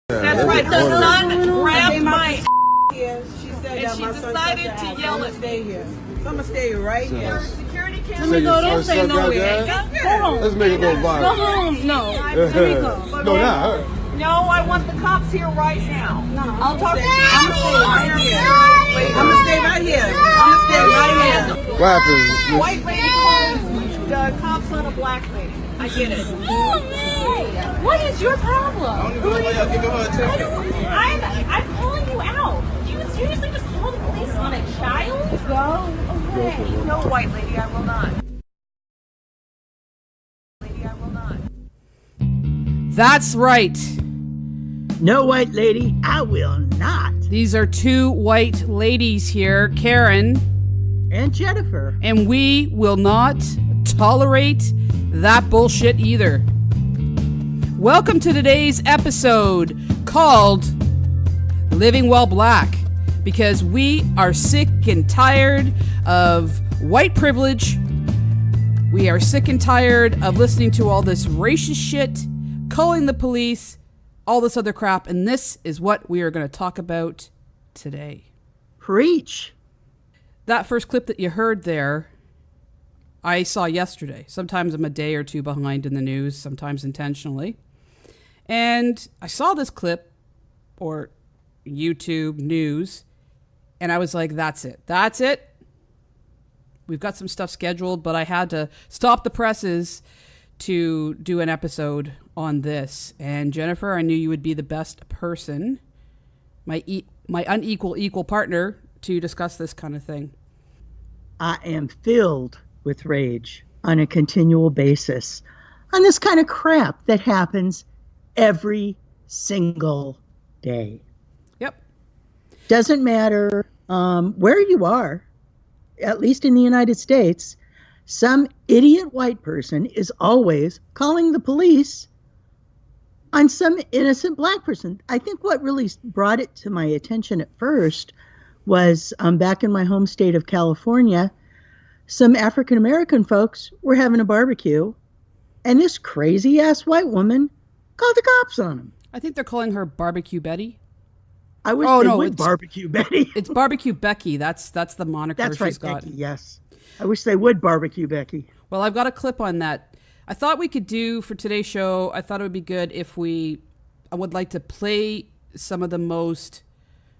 That's right. The son grabbed my here. She said and she decided to yell at stay here. So I'm gonna stay right here. security Let camera. me go. Don't stay nowhere. Hold on. Let's make it go Go viral. home. No. Let me go. No, not her. No, I want the cops here right now. No, I'll talk to you. I'm gonna stay right here. I'm gonna stay right here. I'm gonna stay right here. What happened? White lady calls the cops on a black lady. I get it. What is your problem? I'm calling you out. Do you seriously just call the police on a child? Go away. No, white lady, I will not. Lady, I will not. That's right. No, white lady, I will not. These are two white ladies here, Karen, And Jennifer. and we will not tolerate that bullshit either. Welcome to today's episode called Living While Black, because we are sick and tired of white privilege. We are sick and tired of listening to all this racist shit, calling the police, all this other crap, and this is what we are going to talk about today. Preach. That first clip that you heard there, I saw yesterday. Sometimes I'm a day or two behind in the news, sometimes intentionally. And I saw this clip, or YouTube news, and I was like, that's it. That's it. We've got some stuff scheduled, but I had to stop the presses to do an episode on this. And Jennifer, I knew you would be the best person, my unequal equal partner, to discuss this kind of thing. I am filled with rage on a continual basis on this kind of crap that happens every single day. Yep. Doesn't matter where you are, at least in the United States, some idiot white person is always calling the police on some innocent black person. I think what really brought it to my attention at first was back in my home state of California, some African-American folks were having a barbecue, and this crazy-ass white woman called the cops on them. I think they're calling her Barbecue Betty. I wish they would barbecue Betty. It's Barbecue Becky. That's the moniker That's she's right, got. Becky, yes. I wish they would barbecue Becky. Well, I've got a clip on that. I thought we could do for today's show. I thought it would be good if I would like to play some of the most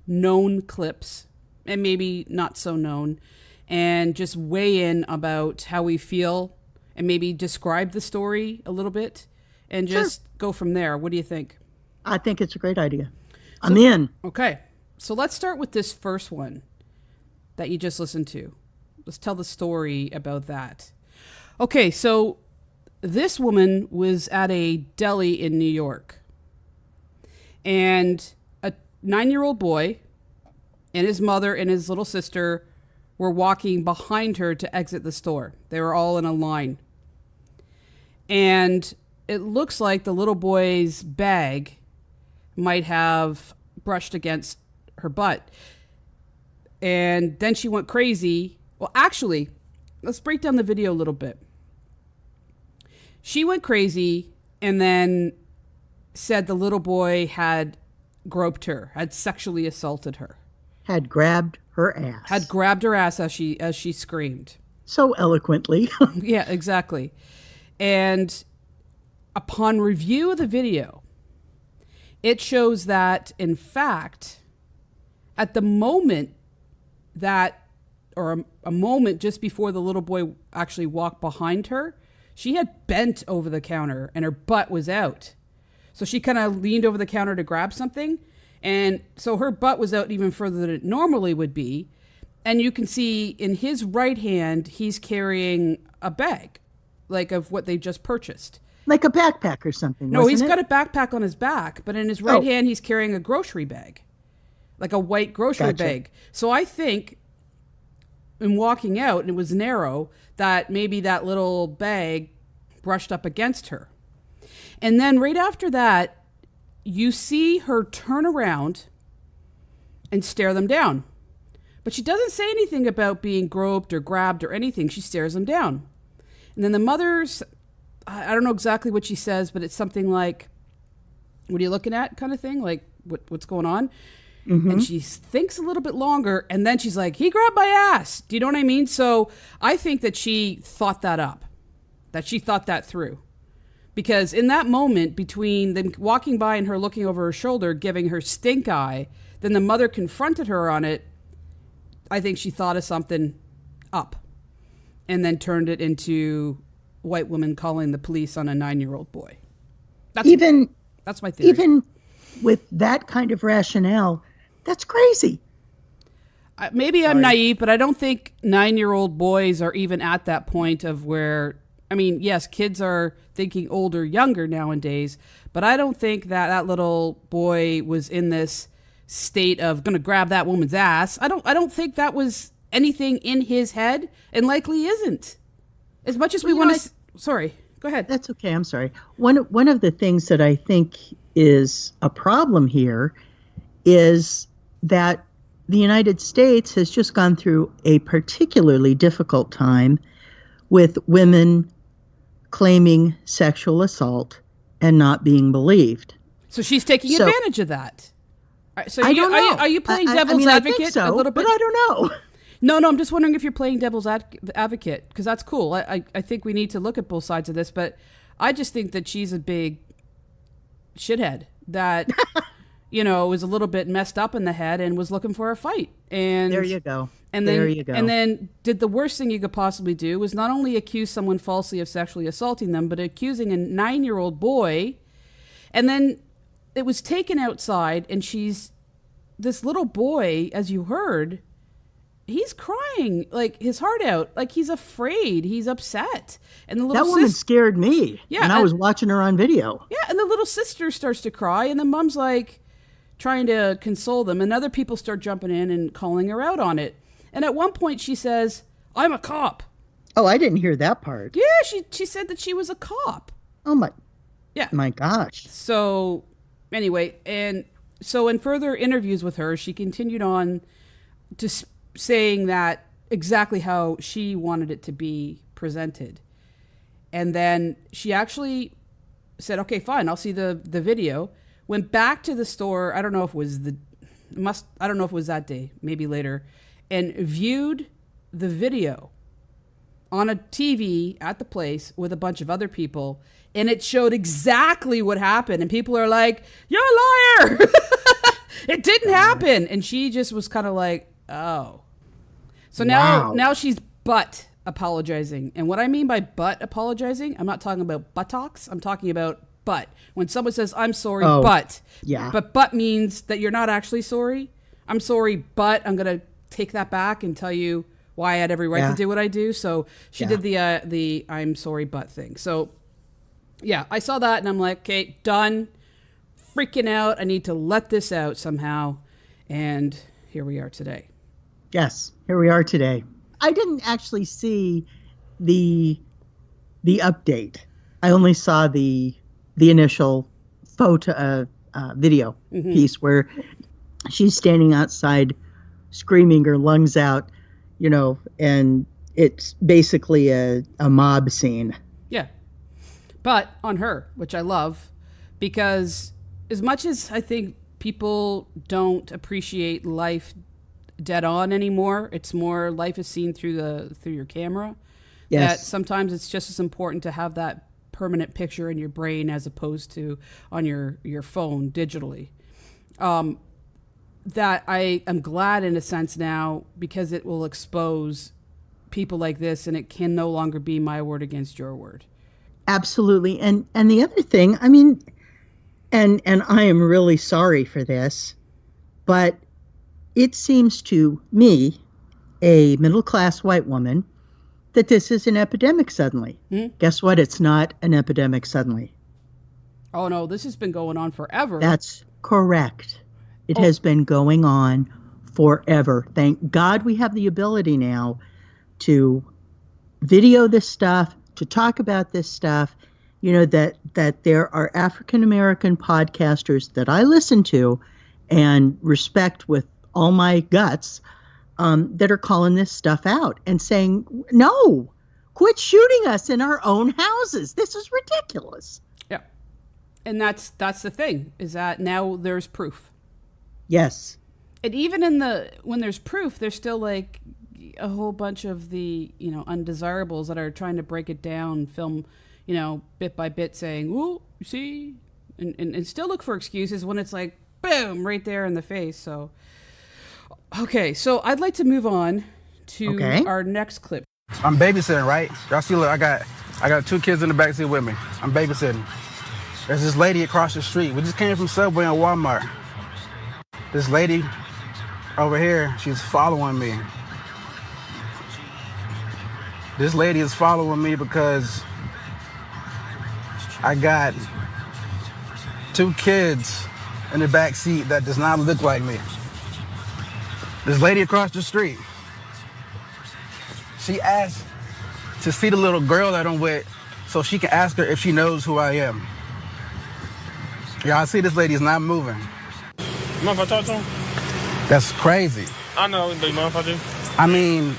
known clips, and maybe not so known, and just weigh in about how we feel and maybe describe the story a little bit and just go from there. What do you think? I think it's a great idea. I'm in. Okay. So let's start with this first one that you just listened to. Let's tell the story about that. Okay, so this woman was at a deli in New York, and a 9-year-old boy and his mother and his little sister were walking behind her to exit the store. They were all in a line. And it looks like the little boy's bag might have brushed against her butt. And then she went crazy. Well, actually, let's break down the video a little bit. She went crazy and then said the little boy had groped her, had sexually assaulted her. Had grabbed her ass. Had grabbed her ass as she screamed. So eloquently. Yeah, exactly. And upon review of the video, it shows that, in fact, at the moment that, or a moment just before the little boy actually walked behind her, she had bent over the counter and her butt was out. So she kind of leaned over the counter to grab something. And so her butt was out even further than it normally would be. And you can see in his right hand, he's carrying a bag, like of what they just purchased. Like a backpack or something. No, he's got a backpack on his back, but in his right hand, he's carrying a grocery bag, like a white grocery bag. So I think in walking out, and it was narrow, that maybe that little bag brushed up against her. And then right after that, you see her turn around and stare them down. But she doesn't say anything about being groped or grabbed or anything. She stares them down. And then the mother's, I don't know exactly what she says, but it's something like, what are you looking at kind of thing? Like, what's going on? And she thinks a little bit longer, and then she's like, he grabbed my ass. Do you know what I mean? So I think that she thought that up, that she thought that through. Because in that moment between them walking by and her looking over her shoulder, giving her stink eye, then the mother confronted her on it, I think she thought of something up and then turned it into white woman calling the police on a 9-year-old boy. That's my theory. Even with that kind of rationale, that's crazy. Maybe I'm naive, but I don't think 9-year-old boys are even at that point of where, I mean, yes, kids are thinking older, younger nowadays, but I don't think that little boy was in this state of going to grab that woman's ass. I don't think that was anything in his head, and likely isn't. As much as we want to... Sorry, go ahead. That's okay, I'm sorry. One of the things that I think is a problem here is that the United States has just gone through a particularly difficult time with women claiming sexual assault and not being believed. So she's taking advantage of that. So I don't know. Are you playing devil's advocate I think so, a little bit? But I don't know. No, I'm just wondering if you're playing devil's advocate, because that's cool. I think we need to look at both sides of this, but I just think that she's a big shithead that, was a little bit messed up in the head and was looking for a fight. And there you go. And then did the worst thing you could possibly do was not only accuse someone falsely of sexually assaulting them, but accusing a 9-year-old boy. And then it was taken outside, and this little boy, as you heard, he's crying like his heart out, like he's afraid, he's upset. And the little woman scared me. Yeah, and I was watching her on video. Yeah, and the little sister starts to cry, and the mom's like trying to console them, and other people start jumping in and calling her out on it. And at one point she says, "I'm a cop." Oh, I didn't hear that part. Yeah, she said that she was a cop. Oh my. Yeah. My gosh. So anyway, and so in further interviews with her, she continued on to saying that exactly how she wanted it to be presented. And then she actually said, okay, fine, I'll see the video. Went back to the store. I don't know if it was that day, maybe later, and viewed the video on a TV at the place with a bunch of other people. And it showed exactly what happened. And people are like, you're a liar. It didn't happen. And she just was kind of like, oh. So now she's butt apologizing. And what I mean by butt apologizing, I'm not talking about buttocks. I'm talking about butt. When someone says, I'm sorry, but. Yeah. But butt means that you're not actually sorry. I'm sorry, but I'm going to take that back and tell you why I had every right to do what I do. So she did the I'm sorry, but thing. So yeah, I saw that and I'm like, okay, done. Freaking out. I need to let this out somehow. And here we are today. Yes, here we are today. I didn't actually see the update. I only saw the initial video piece where she's standing outside screaming her lungs out, and it's basically a mob scene. Yeah. But on her, which I love, because as much as I think people don't appreciate life dead on anymore, it's more life is seen through your camera. Yes. That sometimes it's just as important to have that permanent picture in your brain as opposed to on your phone digitally. That I am glad in a sense now, because it will expose people like this, and it can no longer be my word against your word. Absolutely. And the other thing, I mean, and I am really sorry for this, but it seems to me, a middle-class white woman, that this is an epidemic suddenly. Guess what? It's not an epidemic suddenly. Oh, no, this has been going on forever. That's correct. It has been going on forever. Thank God we have the ability now to video this stuff, to talk about this stuff, that there are African-American podcasters that I listen to and respect with all my guts, that are calling this stuff out and saying, no, quit shooting us in our own houses. This is ridiculous. Yeah. And that's the thing, is that now there's proof. Yes. And even when there's proof, there's still like a whole bunch of the, undesirables that are trying to break it down, film, bit by bit, saying, "Well, you see," and still look for excuses when it's like, boom, right there in the face. So, okay, so I'd like to move on to our next clip. I'm babysitting, right? Y'all see, look, I got 2 kids in the backseat with me. I'm babysitting. There's this lady across the street. We just came from Subway and Walmart. This lady over here, she's following me. This lady is following me because I got 2 kids in the back seat that does not look like me. This lady across the street, she asked to see the little girl that I'm with so she can ask her if she knows who I am. Y'all see this lady is not moving. You mind if I talk to him? That's crazy. I know, but you mind if I do? I mean,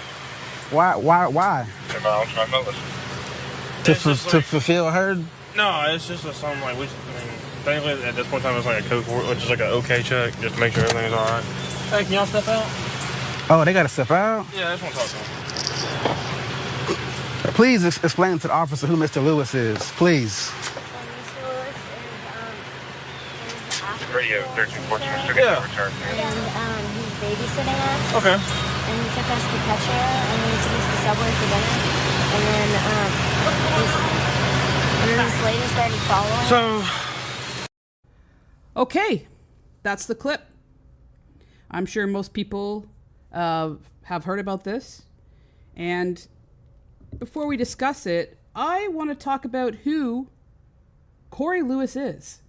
why? I'm trying to listen. To fulfill her? No, it's just something like, technically at this point in time, it's like a code for it, which is like an okay check, just to make sure everything's all right. Hey, can y'all step out? Oh, they got to step out? Yeah, I just want to talk to him. Please explain to the officer who Mr. Lewis is, please. Radio 1314, Mr. And he's babysitting us. Okay. And he took us to Petra, and then he took us to Subway for dinner. And then this lady started following. Okay, that's the clip. I'm sure most people have heard about this. And before we discuss it, I want to talk about who Corey Lewis is.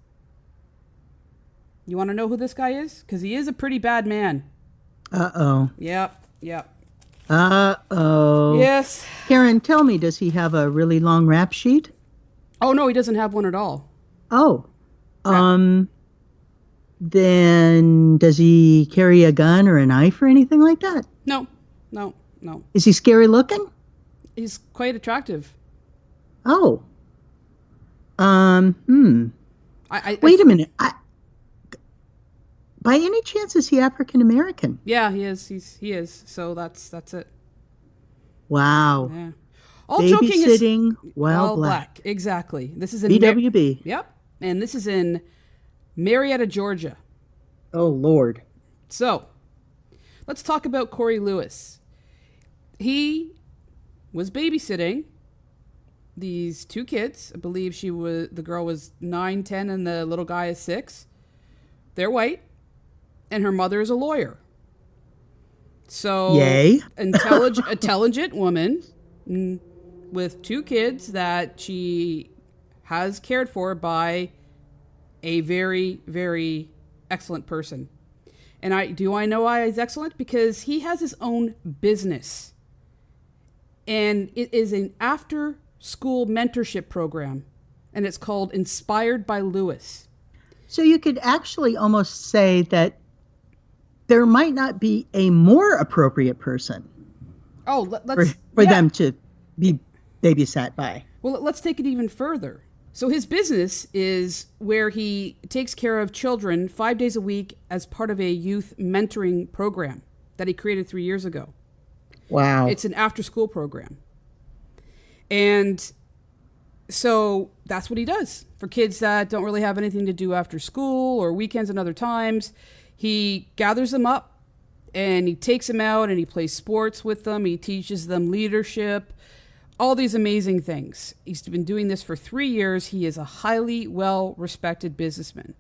You want to know who this guy is? Because he is a pretty bad man. Uh-oh. Yep. Uh-oh. Yes. Karen, tell me, does he have a really long rap sheet? Oh, no, he doesn't have one at all. Oh. Then does he carry a gun or a knife or anything like that? No. Is he scary looking? He's quite attractive. Oh. I Wait a minute. By any chance, is he African American? Yeah, he is. He is. So that's it. Wow. Yeah. All joking is Babysitting while black. Exactly. This is in BWB. Yep. And this is in Marietta, Georgia. Oh, Lord. So, let's talk about Corey Lewis. He was babysitting these 2 kids. I believe the girl was 9, 10, and the little guy is 6. They're white, and her mother is a lawyer. So, yay. intelligent woman with 2 kids that she has cared for by a very, very excellent person. And I know why he's excellent? Because he has his own business. And it is an after-school mentorship program. And it's called Inspired by Lewis. So you could actually almost say that there might not be a more appropriate person for them to be babysat by. Well, let's take it even further. So his business is where he takes care of children 5 days a week as part of a youth mentoring program that he created 3 years ago. Wow. It's an after-school program. And so that's what he does for kids that don't really have anything to do after school or weekends and other times. He gathers them up and he takes them out and he plays sports with them. He teaches them leadership, all these amazing things. He's been doing this for 3 years. He is a highly well-respected businessman.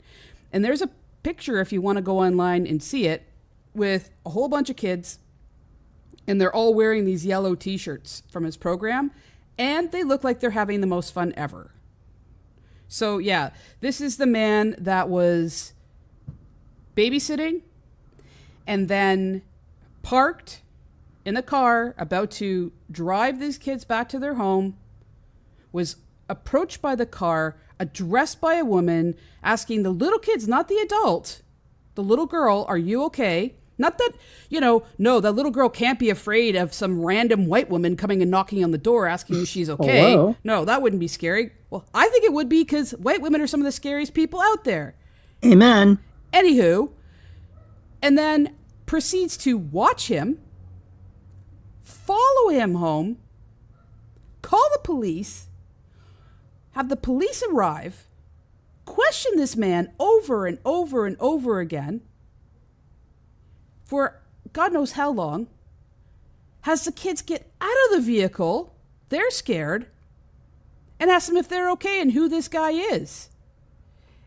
And there's a picture, if you want to go online and see it, with a whole bunch of kids, and they're all wearing these yellow t-shirts from his program, and they look like they're having the most fun ever. So yeah, this is the man that was babysitting and then parked in the car about to drive these kids back to their home, was approached by the car, addressed by a woman, asking the little kids, not the adult, the little girl, "Are you okay?" Not that, no, that little girl can't be afraid of some random white woman coming and knocking on the door asking if she's okay. Hello? No, that wouldn't be scary. Well, I think it would be because white women are some of the scariest people out there. Amen. Anywho, and then proceeds to watch him, follow him home, call the police, have the police arrive, question this man over and over and over again for God knows how long, has the kids get out of the vehicle, they're scared, and ask them if they're okay and who this guy is.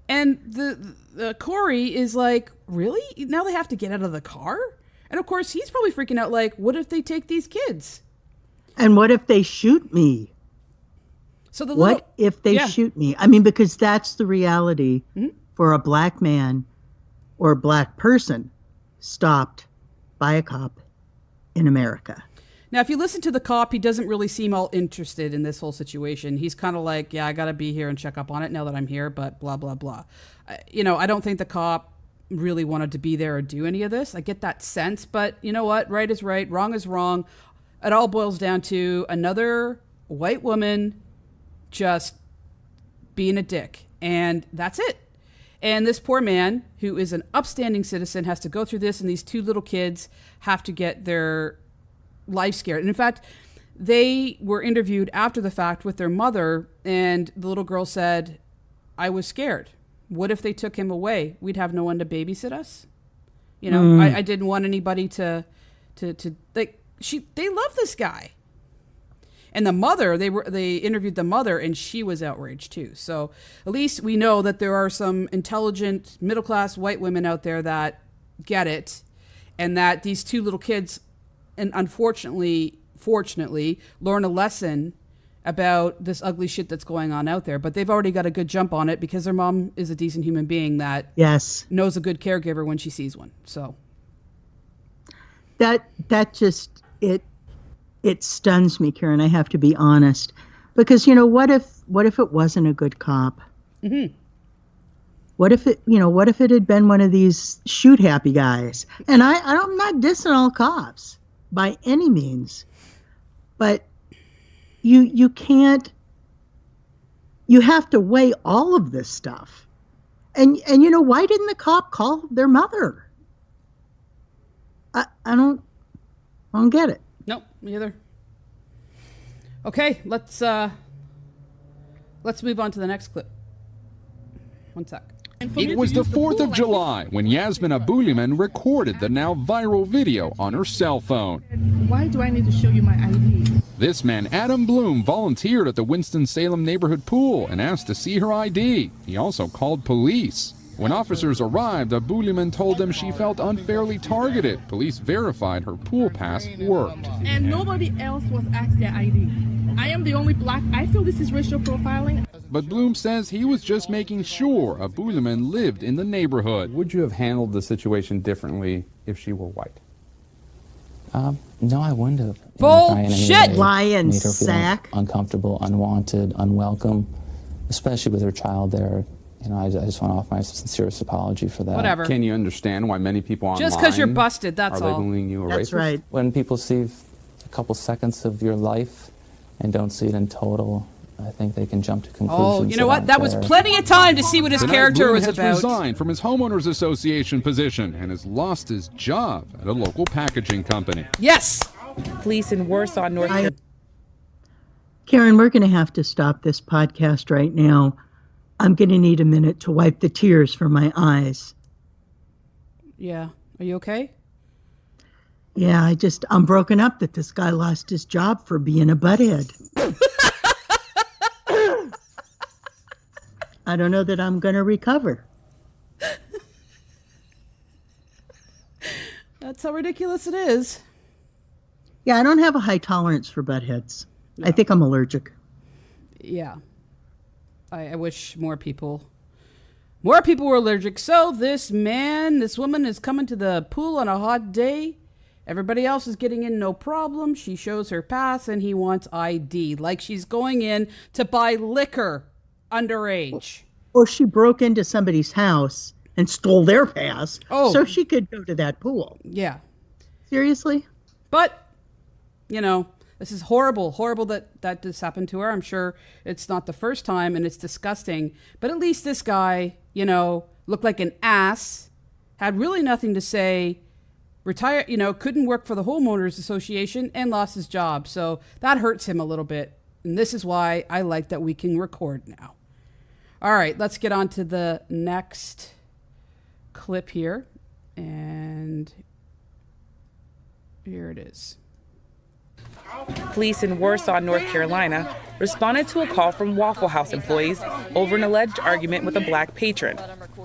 And the Corey is like, really? Now they have to get out of the car? And of course, he's probably freaking out like, what if they take these kids? And what if they shoot me? So what if they shoot me? I mean, because that's the reality for a black man or a black person stopped by a cop in America. Now, if you listen to the cop, he doesn't really seem all interested in this whole situation. He's kind of like, yeah, I got to be here and check up on it now that I'm here, but blah, blah, blah. I don't think the cop really wanted to be there or do any of this. I get that sense, but you know what? Right is right, wrong is wrong. It all boils down to another white woman just being a dick. And that's it. And this poor man, who is an upstanding citizen, has to go through this, and these two little kids have to get their life scared. And in fact, they were interviewed after the fact with their mother, and the little girl said, I was scared. What if they took him away? We'd have no one to babysit us. I didn't want anybody to like, they love this guy. And the mother, they interviewed the mother, and she was outraged too. So at least we know that there are some intelligent, middle-class white women out there that get it, and that these two little kids, and fortunately, learn a lesson about this ugly shit that's going on out there. But they've already got a good jump on it because their mom is a decent human being that knows a good caregiver when she sees one. So that just it stuns me, Karen. I have to be honest, because what if it wasn't a good cop? Mm-hmm. What if it had been one of these shoot happy guys? And I'm not dissing all cops by any means, but you can't. You have to weigh all of this stuff, and why didn't the cop call their mother? I don't get it. Nope, me either. Okay, let's move on to the next clip. One sec. It was the 4th of July when Yasmin Abuliman recorded the now viral video on her cell phone. Why do I need to show you my ID? This man, Adam Bloom, volunteered at the Winston-Salem neighborhood pool and asked to see her ID. He also called police. When officers arrived, Abuliman told them she felt unfairly targeted. Police verified her pool pass worked. And nobody else was asked their ID. I am the only black. I feel this is racial profiling. But Bloom says he was just making sure Abuliman lived in the neighborhood. Would you have handled the situation differently if she were white? No, I wouldn't have. Bullshit! Lion made her feel sack. uncomfortable, unwanted, unwelcome, especially with her child there. I just want to offer my sincerest apology for that. Whatever. Can you understand why many people online just because you're busted, that's are all. labeling you a That's racist? right. When people see a couple seconds of your life and don't see it in total, I think they can jump to conclusions. Oh, you know what? That was plenty of time to see what his Tonight, character Bloom was has about. resigned from his homeowners association position and has lost his job at a local packaging company. Yes. Police in Warsaw, North Carolina. Karen, we're going to have to stop this podcast right now. I'm going to need a minute to wipe the tears from my eyes. Yeah. Are you okay? Yeah, I'm broken up that this guy lost his job for being a butthead. I don't know that I'm going to recover. That's how ridiculous it is. Yeah, I don't have a high tolerance for buttheads. No. I think I'm allergic. Yeah. I wish more people were allergic. So this woman is coming to the pool on a hot day. Everybody else is getting in no problem. She shows her pass and he wants ID. Like she's going in to buy liquor underage. Or she broke into somebody's house and stole their pass Oh. so she could go to that pool. Yeah. Seriously? But, you know, this is horrible that this happened to her. I'm sure it's not the first time and it's disgusting. But at least this guy, you know, looked like an ass, had really nothing to say, retired, you know, couldn't work for the homeowners association and lost his job. So that hurts him a little bit. And this is why I like that we can record now. All right, let's get on to the next clip here. And here it is. Police in Warsaw, North Carolina, responded to a call from Waffle House employees over an alleged argument with a black patron.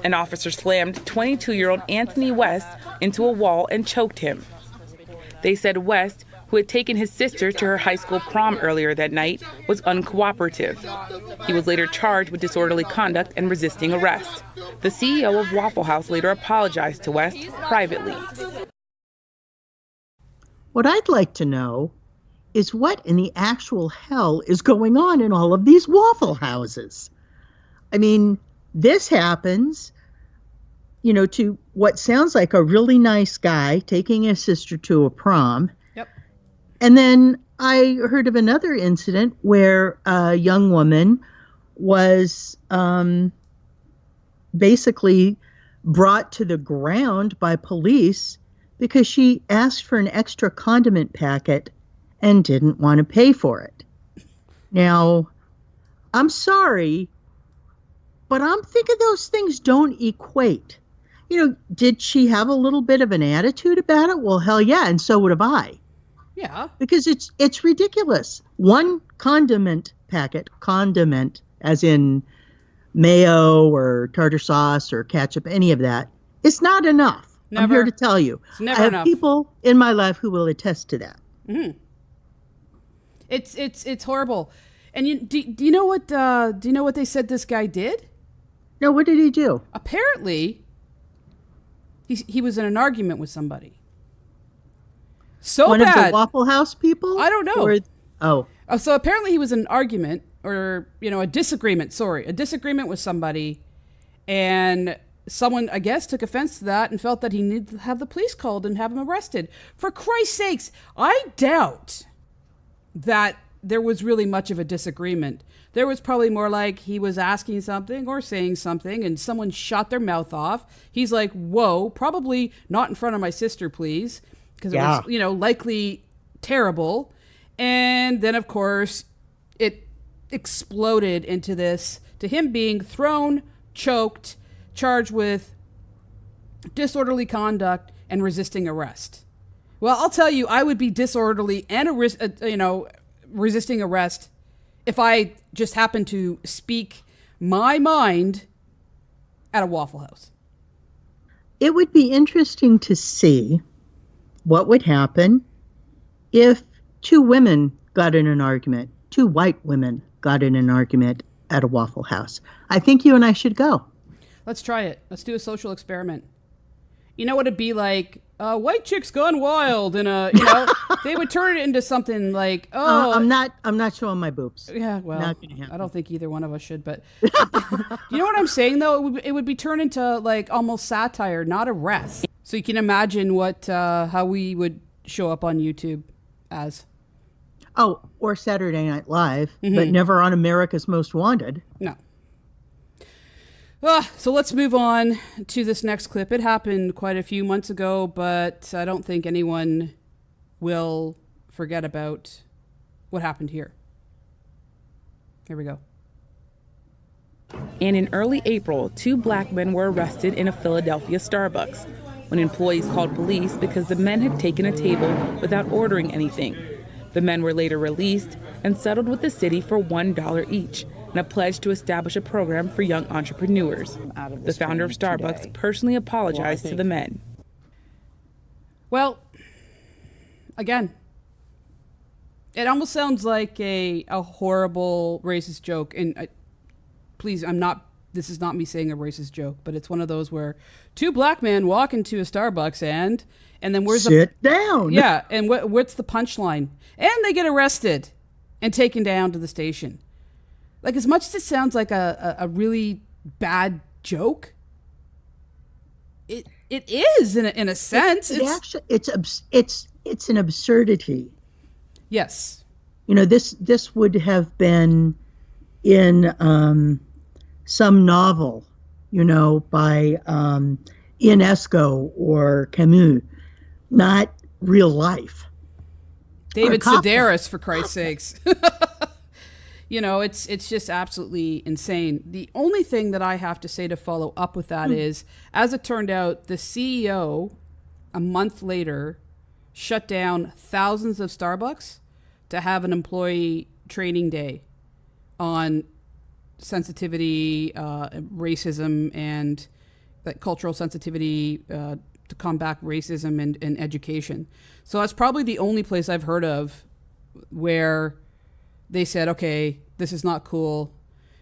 An officer slammed 22-year-old Anthony West into a wall and choked him. They said West, who had taken his sister to her high school prom earlier that night, was uncooperative. He was later charged with disorderly conduct and resisting arrest. The CEO of Waffle House later apologized to West privately. What I'd like to know is what in the actual hell is going on in all of these Waffle Houses. I mean, this happens, you know, to what sounds like a really nice guy taking his sister to a prom. Yep. And then I heard of another incident where a young woman was basically brought to the ground by police because she asked for an extra condiment packet and didn't want to pay for it. Now, I'm sorry, but I'm thinking those things don't equate. You know, did she have a little bit of an attitude about it? Well, hell yeah, and so would have I. Yeah. Because it's ridiculous. One condiment packet, condiment as in mayo or tartar sauce or ketchup, any of that, is not enough. Never. I'm here to tell you. It's never I have enough. people in my life who will attest to that. Mm-hmm. It's horrible. And do you know what they said this guy did? No, what did he do? Apparently, he was in an argument with somebody. So One bad. of the Waffle House people? I don't know. Oh, so apparently he was in an argument or, you know, a disagreement with somebody, and someone, I guess, took offense to that and felt that he needed to have the police called and have him arrested. For Christ's sakes, I doubt that there was really much of a disagreement. There was probably more like he was asking something or saying something and someone shot their mouth off. He's like, whoa, probably not in front of my sister, please. Because it was, you know, likely terrible. And then, of course, it exploded into this, to him being thrown, choked, charged with disorderly conduct and resisting arrest. Well, I'll tell you, I would be disorderly and resisting arrest if I just happened to speak my mind at a Waffle House. it would be interesting to see what would happen if two women got in an argument, two white women got in an argument at a Waffle House. I think you and I should go. Let's try it. Let's do a social experiment. You know what it'd be like? White chicks gone wild, and they would turn it into something like, I'm not showing my boobs. Yeah, well, Not gonna happen. I don't think either one of us should, but you know what I'm saying though? It would be turned into like almost satire, not arrest. So you can imagine what how we would show up on YouTube as. Oh, or Saturday Night Live, Mm-hmm. but never on America's Most Wanted. No. So let's move on to this next clip. It happened quite a few months ago, but I don't think anyone will forget about what happened here. Here we go. And in early April, 2 black men were arrested in a Philadelphia Starbucks when employees called police because the men had taken a table without ordering anything. The men were later released and settled with the city for $1 each and a pledge to establish a program for young entrepreneurs. The founder of Starbucks personally apologized to the men. Well, again, it almost sounds like a horrible racist joke. And please, this is not me saying a racist joke, but it's one of those where 2 black men walk into a Starbucks and then where's Sit down. Yeah, and what's the punchline? And they get arrested and taken down to the station. Like, as much as it sounds like a really bad joke, It is in a sense. It's an absurdity. Yes. You know, this would have been in some novel, you know, by Ionesco or Camus, not real life. David Sedaris, for Christ's sakes. You know, it's just absolutely insane. The only thing that I have to say to follow up with that is, as it turned out, the CEO, a month later, shut down thousands of Starbucks to have an employee training day on sensitivity, racism, and cultural sensitivity to combat racism and education. So that's probably the only place I've heard of where they said, okay, this is not cool.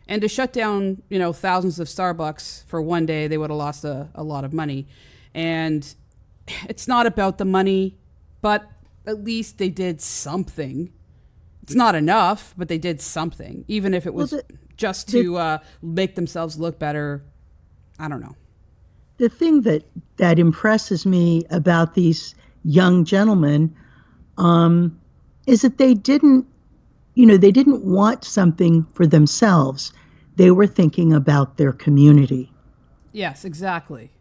And to shut down, you know, thousands of Starbucks for one day, they would have lost a lot of money. And it's not about the money, but at least they did something. It's not enough, but they did something, even if it was just to make themselves look better. I don't know. The thing that impresses me about these young gentlemen is that they didn't want something for themselves. They were thinking about their community. Yes, exactly.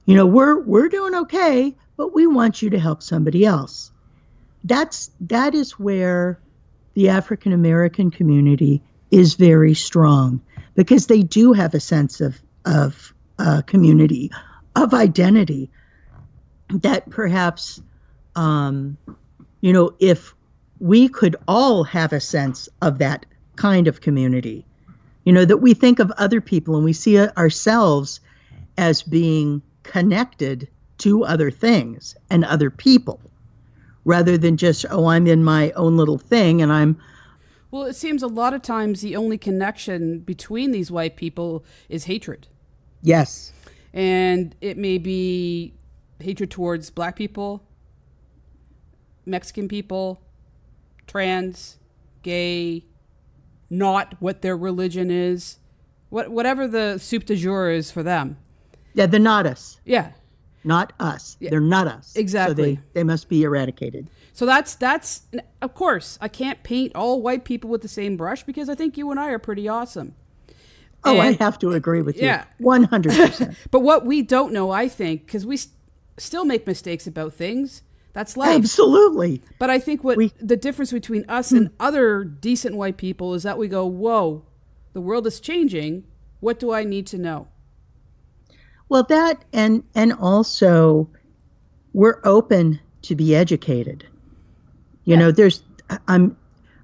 You know, we're doing okay, but we want you to help somebody else. That is where the African American community is very strong, because they do have a sense of community, of identity, that perhaps, you know, if we could all have a sense of that kind of community, you know, that we think of other people and we see ourselves as being connected to other things and other people, rather than just, oh, I'm in my own little thing and I'm... Well, it seems a lot of times the only connection between these white people is hatred. Yes. And it may be hatred towards black people, Mexican people, trans, gay, not what their religion is, whatever the soup du jour is for them. Yeah, they're not us. Yeah. Not us. Yeah. They're not us. Exactly. So they must be eradicated. So that's of course, I can't paint all white people with the same brush, because I think you and I are pretty awesome. Oh, I have to agree with you. 100%. But what we don't know, I think, because we still make mistakes about things, that's life. Absolutely. But I think the difference between us and other decent white people is that we go, whoa, the world is changing. What do I need to know? Well, that and also we're open to be educated. You know,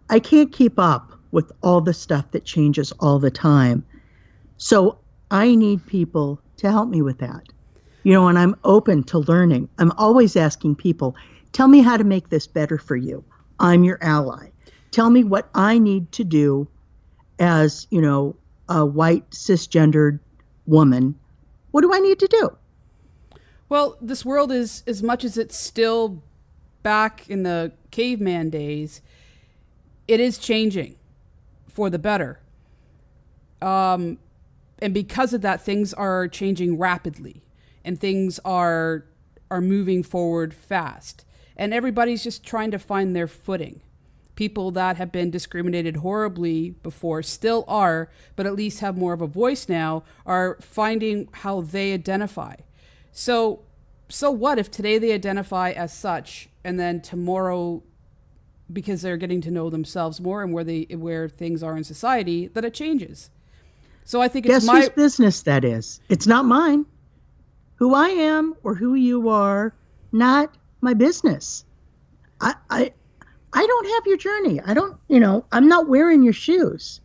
I can't keep up with all the stuff that changes all the time. So I need people to help me with that. You know, and I'm open to learning. I'm always asking people, tell me how to make this better for you. I'm your ally. Tell me what I need to do as, you know, a white cisgendered woman. What do I need to do? Well, this world is, as much as it's still back in the caveman days, it is changing for the better. And because of that, things are changing rapidly. And things are moving forward fast. And everybody's just trying to find their footing. People that have been discriminated horribly before still are, but at least have more of a voice now, are finding how they identify. So what if today they identify as such, and then tomorrow, because they're getting to know themselves more and where things are in society, that it changes. So I think it's whose business that is. It's not mine. Who I am or who you are, not my business. I don't have your journey. I don't, you know, I'm not wearing your shoes.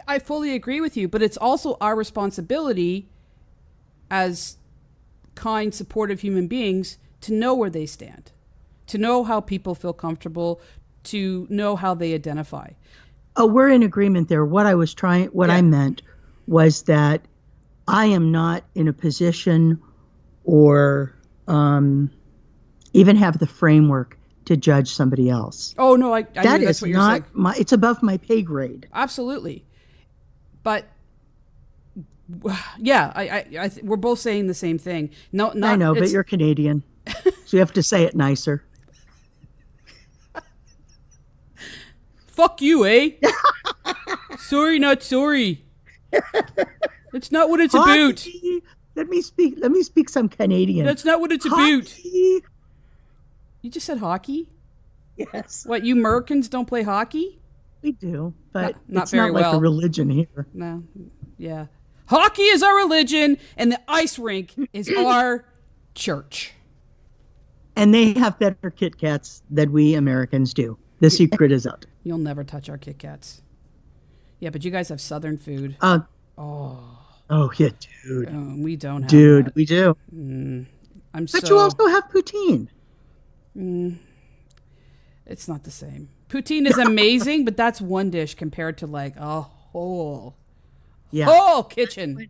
I fully agree with you, but it's also our responsibility as kind, supportive human beings to know where they stand, to know how people feel comfortable, to know how they identify. Oh, we're in agreement there. I meant was that I am not in a position or even have the framework to judge somebody else. Oh no, I that is what not my. It's above my pay grade. Absolutely, but Yeah, we're both saying the same thing. No, not, I know, but you're Canadian, so you have to say it nicer. Fuck you, eh? Sorry, not sorry. That's not what it's about. Let me speak some Canadian. That's not what it's about. You just said hockey? Yes. What, you Americans don't play hockey? We do, but not it's very not like well. a religion here. No. Yeah. Hockey is our religion, and the ice rink is our church. And they have better Kit Kats than we Americans do. The secret is out. You'll never touch our Kit Kats. Yeah, but you guys have Southern food. Oh yeah, dude. We don't have Dude, that. we do. But you also have poutine. It's not the same. Poutine is amazing, but that's one dish compared to like a whole kitchen.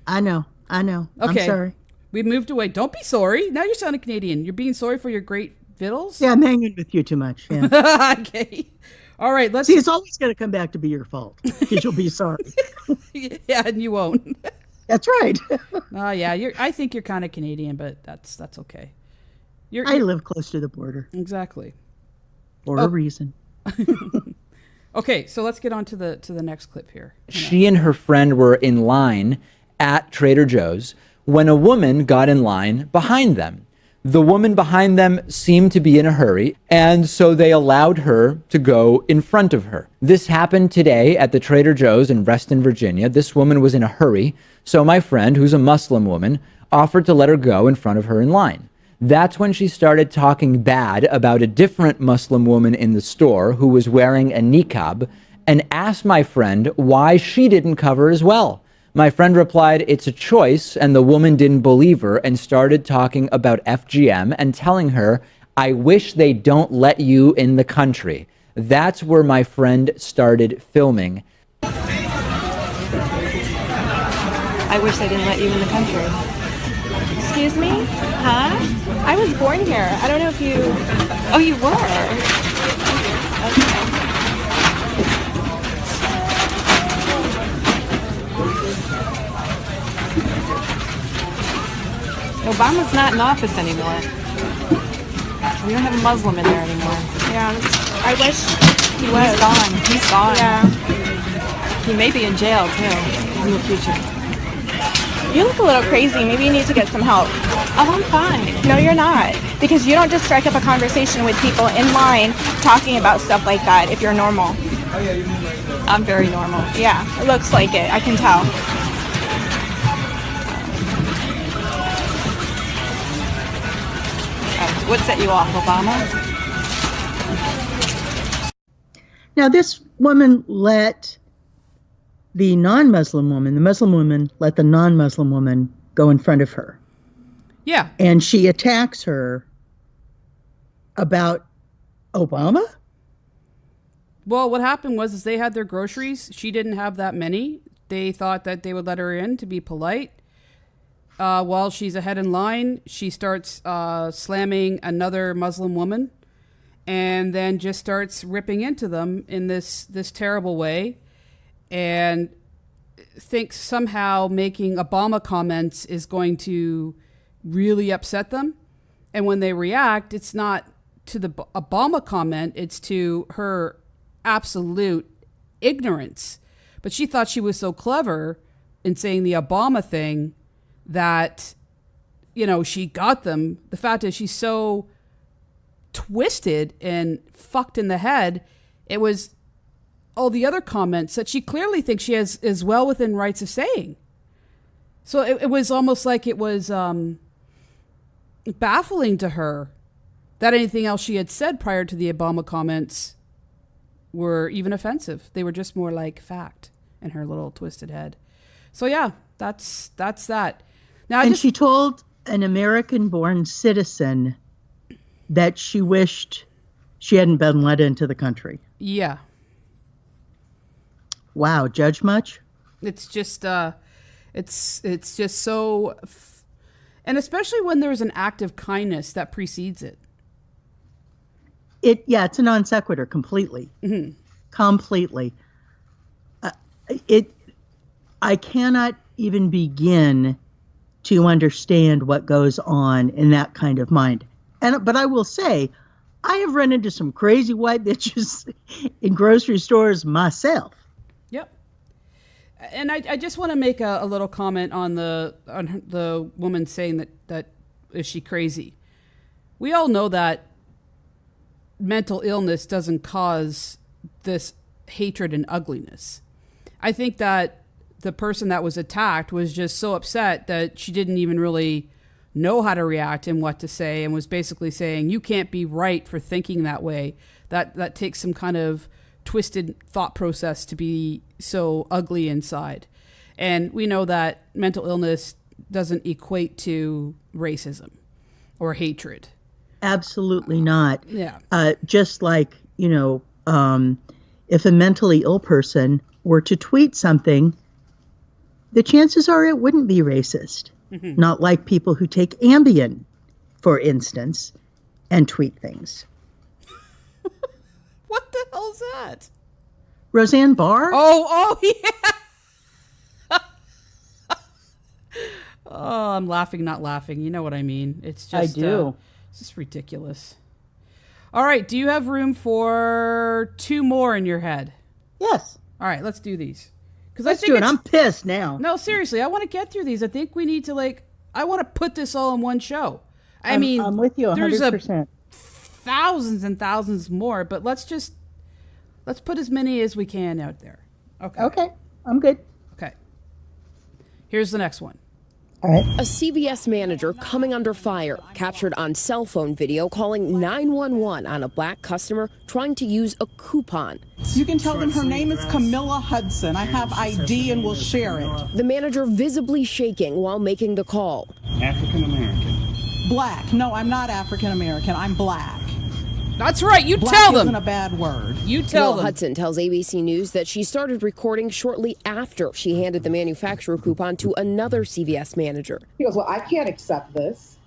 I know. Okay. I'm sorry. We've moved away. Don't be sorry. Now you're sounding Canadian. You're being sorry for your great vittles? Yeah, I'm hanging with you too much. Yeah. Okay. All right. Let's see. It's always going to come back to be your fault because you'll be sorry. Yeah, and you won't. That's right. Yeah. I think you're kind of Canadian, but that's okay. I live close to the border. Exactly. For a reason. Okay, so let's get on to the next clip here. She and her friend were in line at Trader Joe's when a woman got in line behind them. The woman behind them seemed to be in a hurry, and so they allowed her to go in front of her. This happened today at the Trader Joe's in Reston, Virginia. This woman was in a hurry, so my friend, who's a Muslim woman, offered to let her go in front of her in line. That's when she started talking bad about a different Muslim woman in the store who was wearing a niqab and asked my friend why she didn't cover as well. My friend replied, "It's a choice," and the woman didn't believe her and started talking about FGM and telling her, "I wish they don't let you in the country." That's where my friend started filming. I wish they didn't let you in the country. Excuse me? Huh? I was born here. I don't know if you... Oh, you were? Okay. Obama's not in office anymore. We don't have a Muslim in there anymore. Yeah, I wish he was. He's gone. He's gone. Yeah. He may be in jail, too, in the future. You look a little crazy. Maybe you need to get some help. Oh, I'm fine. No, you're not. Because you don't just strike up a conversation with people in line talking about stuff like that if you're normal. I'm very normal. Yeah, it looks like it. I can tell. What set you off, Obama? Now, this woman let the non-Muslim woman, the Muslim woman, let the non-Muslim woman go in front of her. Yeah. And she attacks her about Obama? Well, what happened was they had their groceries. She didn't have that many. They thought that they would let her in to be polite. While she's ahead in line, she starts slamming another Muslim woman and then just starts ripping into them in this terrible way and thinks somehow making Obama comments is going to really upset them. And when they react, it's not to the Obama comment, it's to her absolute ignorance. But she thought she was so clever in saying the Obama thing that, she got them. The fact is she's so twisted and fucked in the head. It was all the other comments that she clearly thinks she is well within rights of saying. So it was almost like it was baffling to her that anything else she had said prior to the Obama comments were even offensive. They were just more like fact in her little twisted head. So yeah, that's that. Now, she told an American-born citizen that she wished she hadn't been let into the country. Yeah. Wow, judge much? It's just, it's just so, and especially when there's an act of kindness that precedes it. It's a non sequitur completely. Mm-hmm. Completely. I cannot even begin to understand what goes on in that kind of mind. But I will say, I have run into some crazy white bitches in grocery stores myself. Yep. And I just want to make a little comment on the woman saying that is she crazy? We all know that mental illness doesn't cause this hatred and ugliness. I think that the person that was attacked was just so upset that she didn't even really know how to react and what to say, and was basically saying, you can't be right for thinking that way. That takes some kind of twisted thought process to be so ugly inside. And we know that mental illness doesn't equate to racism or hatred. Absolutely not. Yeah. Just like, if a mentally ill person were to tweet something, the chances are it wouldn't be racist. Mm-hmm. Not like people who take Ambien, for instance, and tweet things. What the hell's that? Roseanne Barr? Oh, yeah. Oh, I'm laughing, not laughing. You know what I mean. It's just, I do. It's just ridiculous. All right. Do you have room for 2 more in your head? Yes. All right. Let's do these. Let's do it. I'm pissed now. No, seriously. I want to get through these. I think we need to I want to put this all in one show. I'm with you 100%. There's thousands and thousands more, but let's put as many as we can out there. Okay. Okay. I'm good. Okay. Here's the next one. All right. A CVS manager coming under fire, captured on cell phone video calling 911 on a black customer trying to use a coupon. You can tell them her name is Camilla Hudson. I have ID and will share it. The manager visibly shaking while making the call. African American. Black. No, I'm not African American. I'm black. That's right. You black tell them. Isn't a bad word. You tell them. Hudson tells ABC News that she started recording shortly after she handed the manufacturer coupon to another CVS manager. He goes, well, I can't accept this.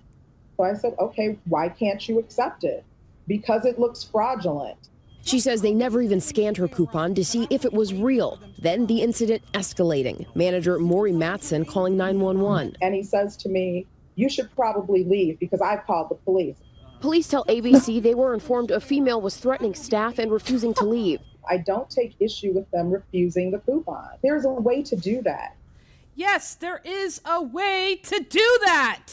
So I said, okay, why can't you accept it? Because it looks fraudulent. She says they never even scanned her coupon to see if it was real. Then the incident escalating. Manager Maury Matson calling 911. And he says to me, you should probably leave because I called the police. Police tell ABC they were informed a female was threatening staff and refusing to leave. I don't take issue with them refusing the coupon. There's a way to do that. Yes, there is a way to do that.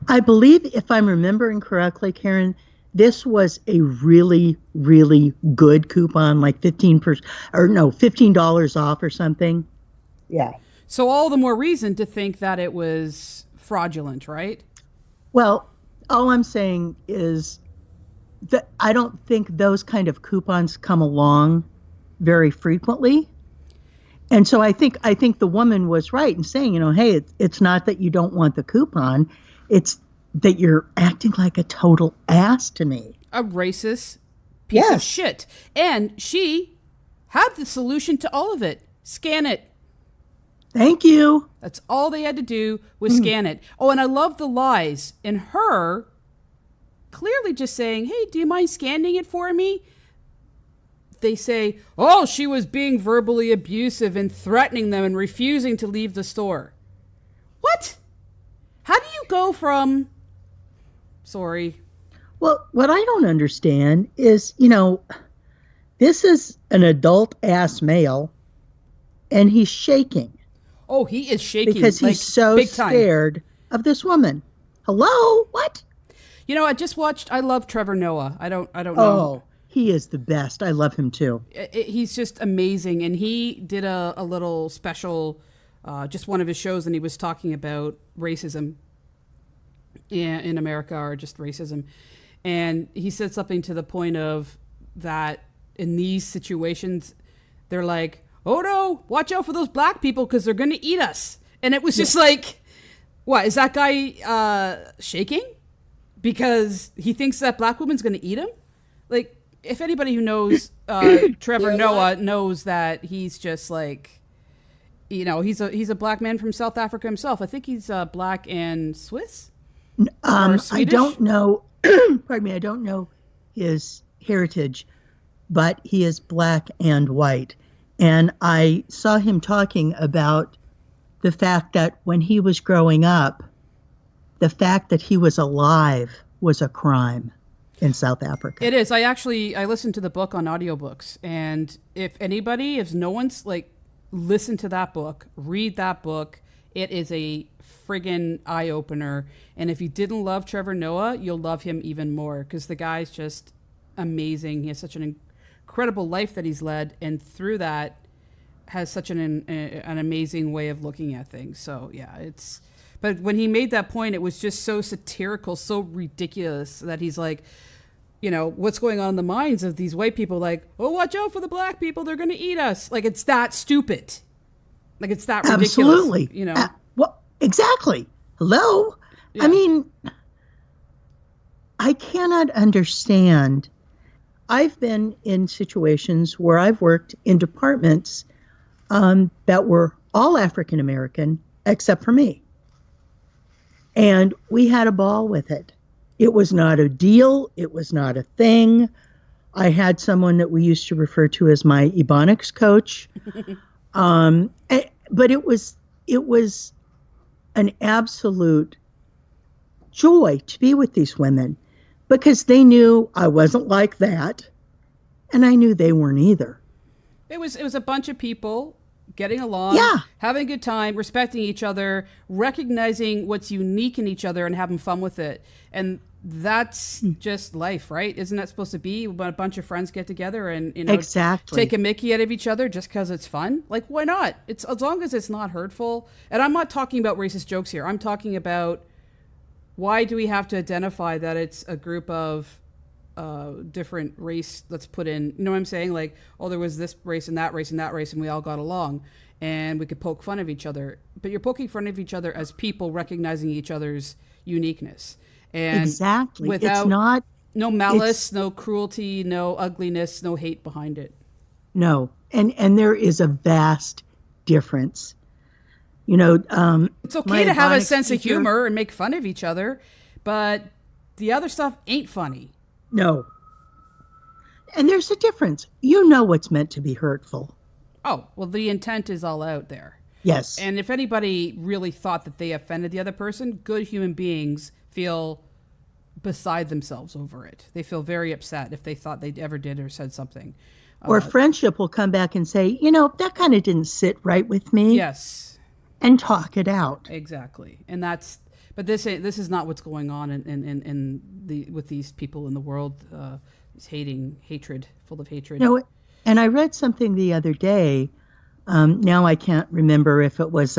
I believe, if I'm remembering correctly, Karen, this was a really, really good coupon, like $15 off or something. Yeah. So all the more reason to think that it was fraudulent, right? Well, all I'm saying is that I don't think those kind of coupons come along very frequently. And so I think the woman was right in saying, hey, it's not that you don't want the coupon. It's that you're acting like a total ass to me. A racist piece of shit. And she had the solution to all of it. Scan it. Thank you. That's all they had to do was scan it. Oh, and I love the lies in her clearly just saying, hey, do you mind scanning it for me? They say, oh, she was being verbally abusive and threatening them and refusing to leave the store. What? How do you go from... Sorry. Well, what I don't understand is, this is an adult-ass male, and he's shaking. Oh, he is shaking. Because he's so scared of this woman. Hello? What? I love Trevor Noah. I don't know. Oh, he is the best. I love him too. He's just amazing. And he did a little special, just one of his shows, and he was talking about racism in America, or just racism. And he said something to the point of that in these situations, they're like, oh no, watch out for those black people because they're going to eat us. And it was just like, what, is that guy shaking? Because he thinks that black woman's going to eat him? Like, if anybody who knows Trevor Noah knows that he's just like, he's a black man from South Africa himself. I think he's black and Swiss. I don't know. Pardon me. I don't know his heritage, but he is black and white. And I saw him talking about the fact that when he was growing up, the fact that he was alive was a crime in South Africa. It is. I listened to the book on audiobooks, and if no one's like listened to that book, read that book, it is a friggin' eye opener. And if you didn't love Trevor Noah, you'll love him even more, because the guy's just amazing. He has such an incredible life that he's led, and through that has such an amazing way of looking at things. So yeah, but when he made that point, it was just so satirical, so ridiculous, that he's like, you know, what's going on in the minds of these white people? Like, oh, watch out for the black people. They're going to eat us. Like, it's that stupid. Like, it's that ridiculous. Absolutely. You know? Well, exactly. Hello? Yeah. I mean, I cannot understand. I've been in situations where I've worked in departments that were all African American except for me. And we had a ball with it. It was not a deal. It was not a thing. I had someone that we used to refer to as my Ebonics coach. But it was an absolute joy to be with these women, because they knew I wasn't like that, and I knew they weren't either. It was a bunch of people getting along, having a good time, respecting each other, recognizing what's unique in each other, and having fun with it. And that's just life, right? Isn't that supposed to be when a bunch of friends get together and, you know, exactly, take a mickey out of each other just because it's fun? Like, why not? It's as long as it's not hurtful. And I'm not talking about racist jokes here. I'm talking about, why do we have to identify that it's a group of different race that's put in? You know what I'm saying? Like, oh, there was this race and that race and that race, and we all got along, and we could poke fun of each other. But you're poking fun of each other as people recognizing each other's uniqueness. And exactly, without it's not, no malice, no cruelty, no ugliness, no hate behind it. No, and there is a vast difference. You know, it's okay to have a sense of humor and make fun of each other, but the other stuff ain't funny. No. And there's a difference. You know what's meant to be hurtful. Oh, well, the intent is all out there. Yes. And if anybody really thought that they offended the other person, good human beings feel beside themselves over it. They feel very upset if they thought they ever did or said something. Or friendship will come back and say, you know, that kind of didn't sit right with me. Yes. And talk it out. Exactly. And but this is not what's going on with these people in the world. This hatred, full of hatred. You know, and I read something the other day. Now I can't remember if it was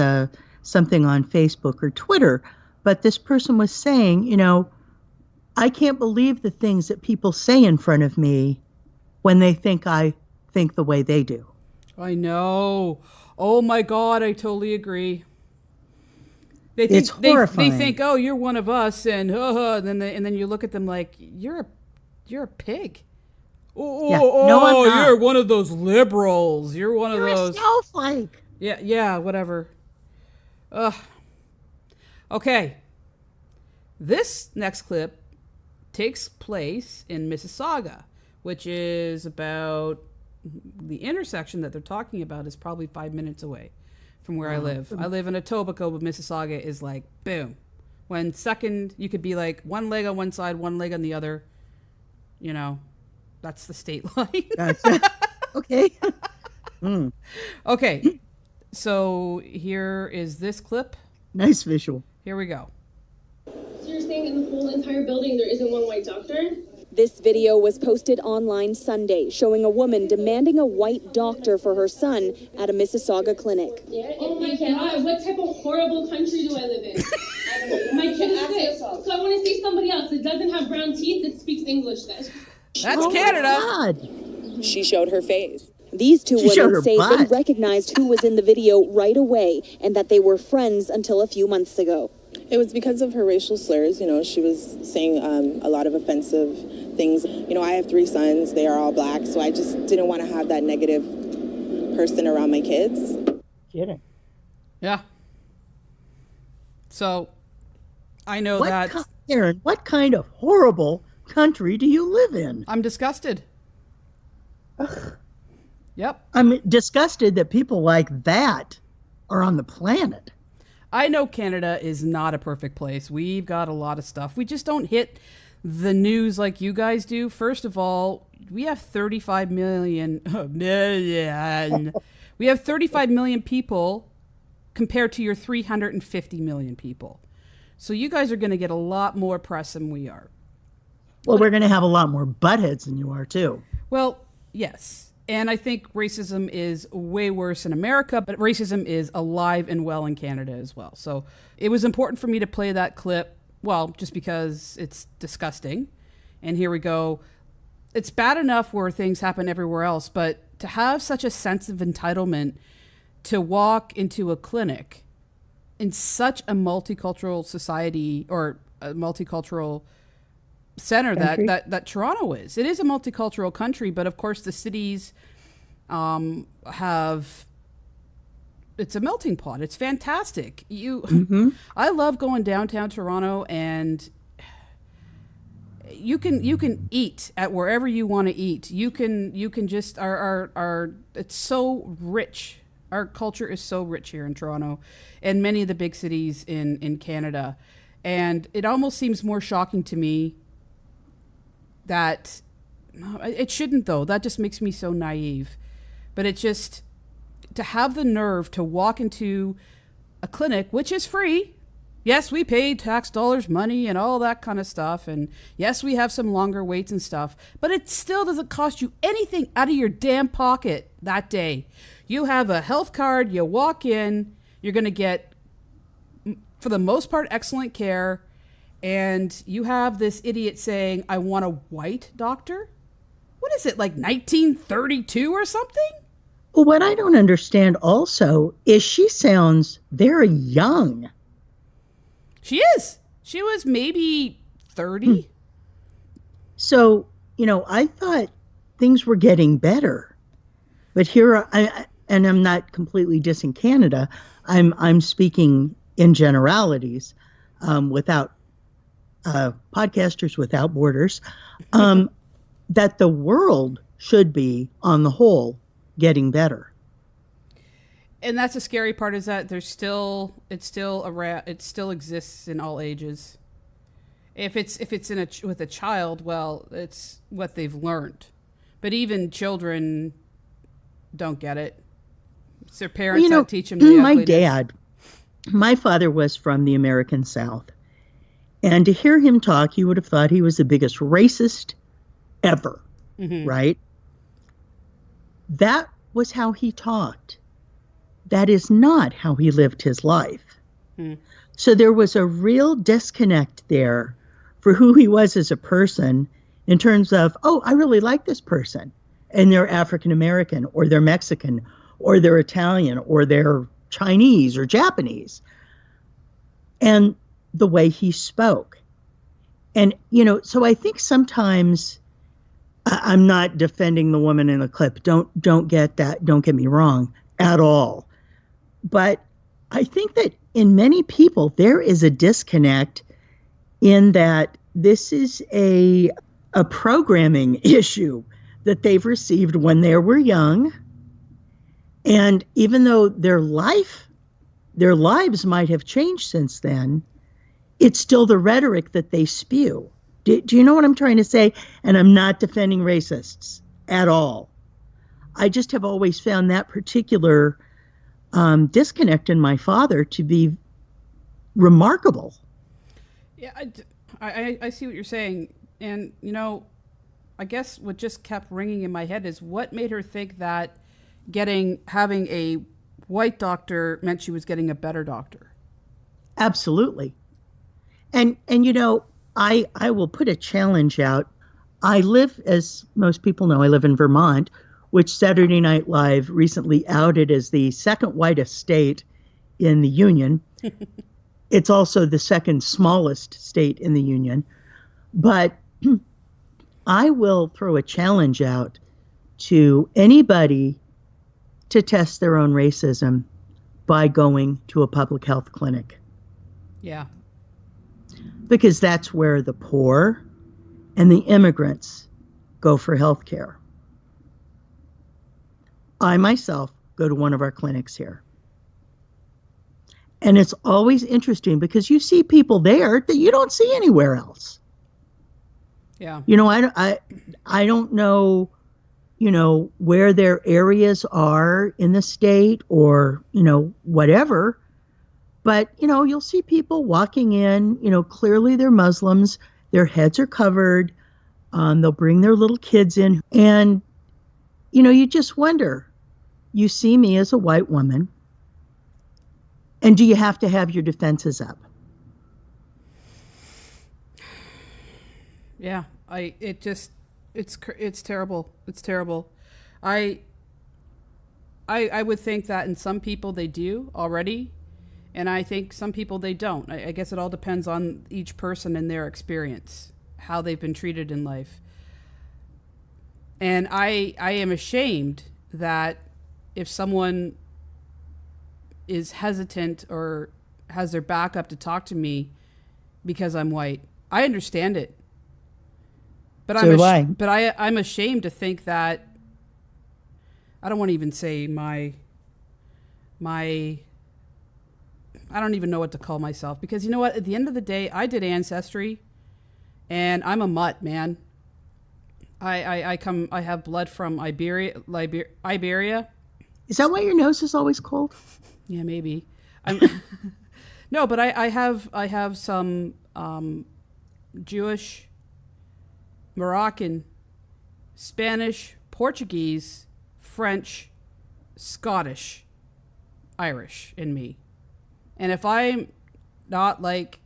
something on Facebook or Twitter, but this person was saying, you know, I can't believe the things that people say in front of me when they think I think the way they do. I know. Oh my God, I totally agree. It's horrifying. They think, oh, you're one of us, and then you look at them like, you're a pig. Oh, you're one of those liberals. You're one of those. You're a snowflake. Yeah, whatever. Okay. This next clip takes place in Mississauga, which is about the intersection that they're talking about is probably 5 minutes away from where I live. I live in Etobicoke, but Mississauga is like, boom. When second, you could be like one leg on one side, one leg on the other. You know, that's the state line. Okay. Okay. So here is this clip. Nice visual. Here we go. So you're saying in the whole entire building there isn't one white doctor? This video was posted online Sunday, showing a woman demanding a white doctor for her son at a Mississauga clinic. Yeah, oh my God, what type of horrible country do I live in? My kid is sick, so I want to see somebody else that doesn't have brown teeth that speaks English then. That's Canada. God. She showed her face. These two women say they recognized who was in the video right away and that they were friends until a few months ago. It was because of her racial slurs. You know, she was saying a lot of offensive things. You know, I have 3 sons. They are all black, so I just didn't want to have that negative person around my kids. Kidding. Yeah. So, I know that... Karen, what kind of horrible country do you live in? I'm disgusted. Ugh. Yep. I'm disgusted that people like that are on the planet. I know Canada is not a perfect place. We've got a lot of stuff. We just don't hit the news like you guys do. First of all, we have 35 million. We have 35 million people compared to your 350 million people. So you guys are going to get a lot more press than we are. Well, we're going to have a lot more buttheads than you are, too. Well, yes. And I think racism is way worse in America, but racism is alive and well in Canada as well. So it was important for me to play that clip, well, just because it's disgusting. And here we go. It's bad enough where things happen everywhere else, but to have such a sense of entitlement to walk into a clinic in such a multicultural society or a multicultural center that Toronto is. It is a multicultural country, but of course the cities have, it's a melting pot. It's fantastic. I love going downtown Toronto, and you can eat at wherever you want to eat. You can just it's so rich. Our culture is so rich here in Toronto and many of the big cities in Canada. And it almost seems more shocking to me that it shouldn't, though. That just makes me so naive. But it just, to have the nerve to walk into a clinic, which is free. Yes, we paid tax dollars money and all that kind of stuff. And yes, we have some longer waits and stuff. But it still doesn't cost you anything out of your damn pocket that day. You have a health card, you walk in, you're going to get, for the most part, excellent care. And you have this idiot saying, I want a white doctor? What is it, like 1932 or something? Well, what I don't understand also is she sounds very young. She is. She was maybe 30. So, I thought things were getting better. But here, and I'm not completely dissing Canada, I'm speaking in generalities, without Podcasters Without Borders, that the world should be, on the whole, getting better. And that's the scary part, is that it still exists in all ages. If it's with a child, well, it's what they've learned. But even children don't get it. It's their parents that teach them the ugliness. My father was from the American South. And to hear him talk, you would have thought he was the biggest racist ever, right? That was how he talked. That is not how he lived his life. So there was a real disconnect there for who he was as a person in terms of, oh, I really like this person. And they're African American, or they're Mexican, or they're Italian, or they're Chinese or Japanese. And the way he spoke. And, so I think sometimes, I'm not defending the woman in the clip. Don't get that. Don't get me wrong at all. But I think that in many people, there is a disconnect in that this is a programming issue that they've received when they were young. And even though their lives might have changed since then, it's still the rhetoric that they spew. Do you know what I'm trying to say? And I'm not defending racists at all. I just have always found that particular disconnect in my father to be remarkable. Yeah, I see what you're saying. And, I guess what just kept ringing in my head is what made her think that having a white doctor meant she was getting a better doctor. Absolutely. And I will put a challenge out. I live, as most people know, I live in Vermont, which Saturday Night Live recently outed as the second whitest state in the Union. It's also the second smallest state in the Union. But I will throw a challenge out to anybody to test their own racism by going to a public health clinic. Yeah. Because that's where the poor and the immigrants go for health care. I myself go to one of our clinics here. And it's always interesting because you see people there that you don't see anywhere else. Yeah. You know, I don't know, you know, where their areas are in the state or, you know, whatever. But, you know, you'll see people walking in, you know, clearly they're Muslims. Their heads are covered. They'll bring their little kids in. And, you know, you just wonder, you see me as a white woman, and do you have to have your defenses up? Yeah, it's terrible. It's terrible. I would think that in some people they do already, and I think some people they don't. I guess it all depends on each person and their experience, how they've been treated in life. And I am ashamed that if someone is hesitant or has their back up to talk to me because I'm white, I understand it. But I'm ashamed to think that, I don't want to even say my I don't even know what to call myself, because you know what, at the end of the day, I did Ancestry and I'm a mutt, man. I have blood from Iberia. Is that why your nose is always cold? Yeah, maybe. No, but I have some Jewish, Moroccan, Spanish, Portuguese, French, Scottish, Irish in me. And if I'm not like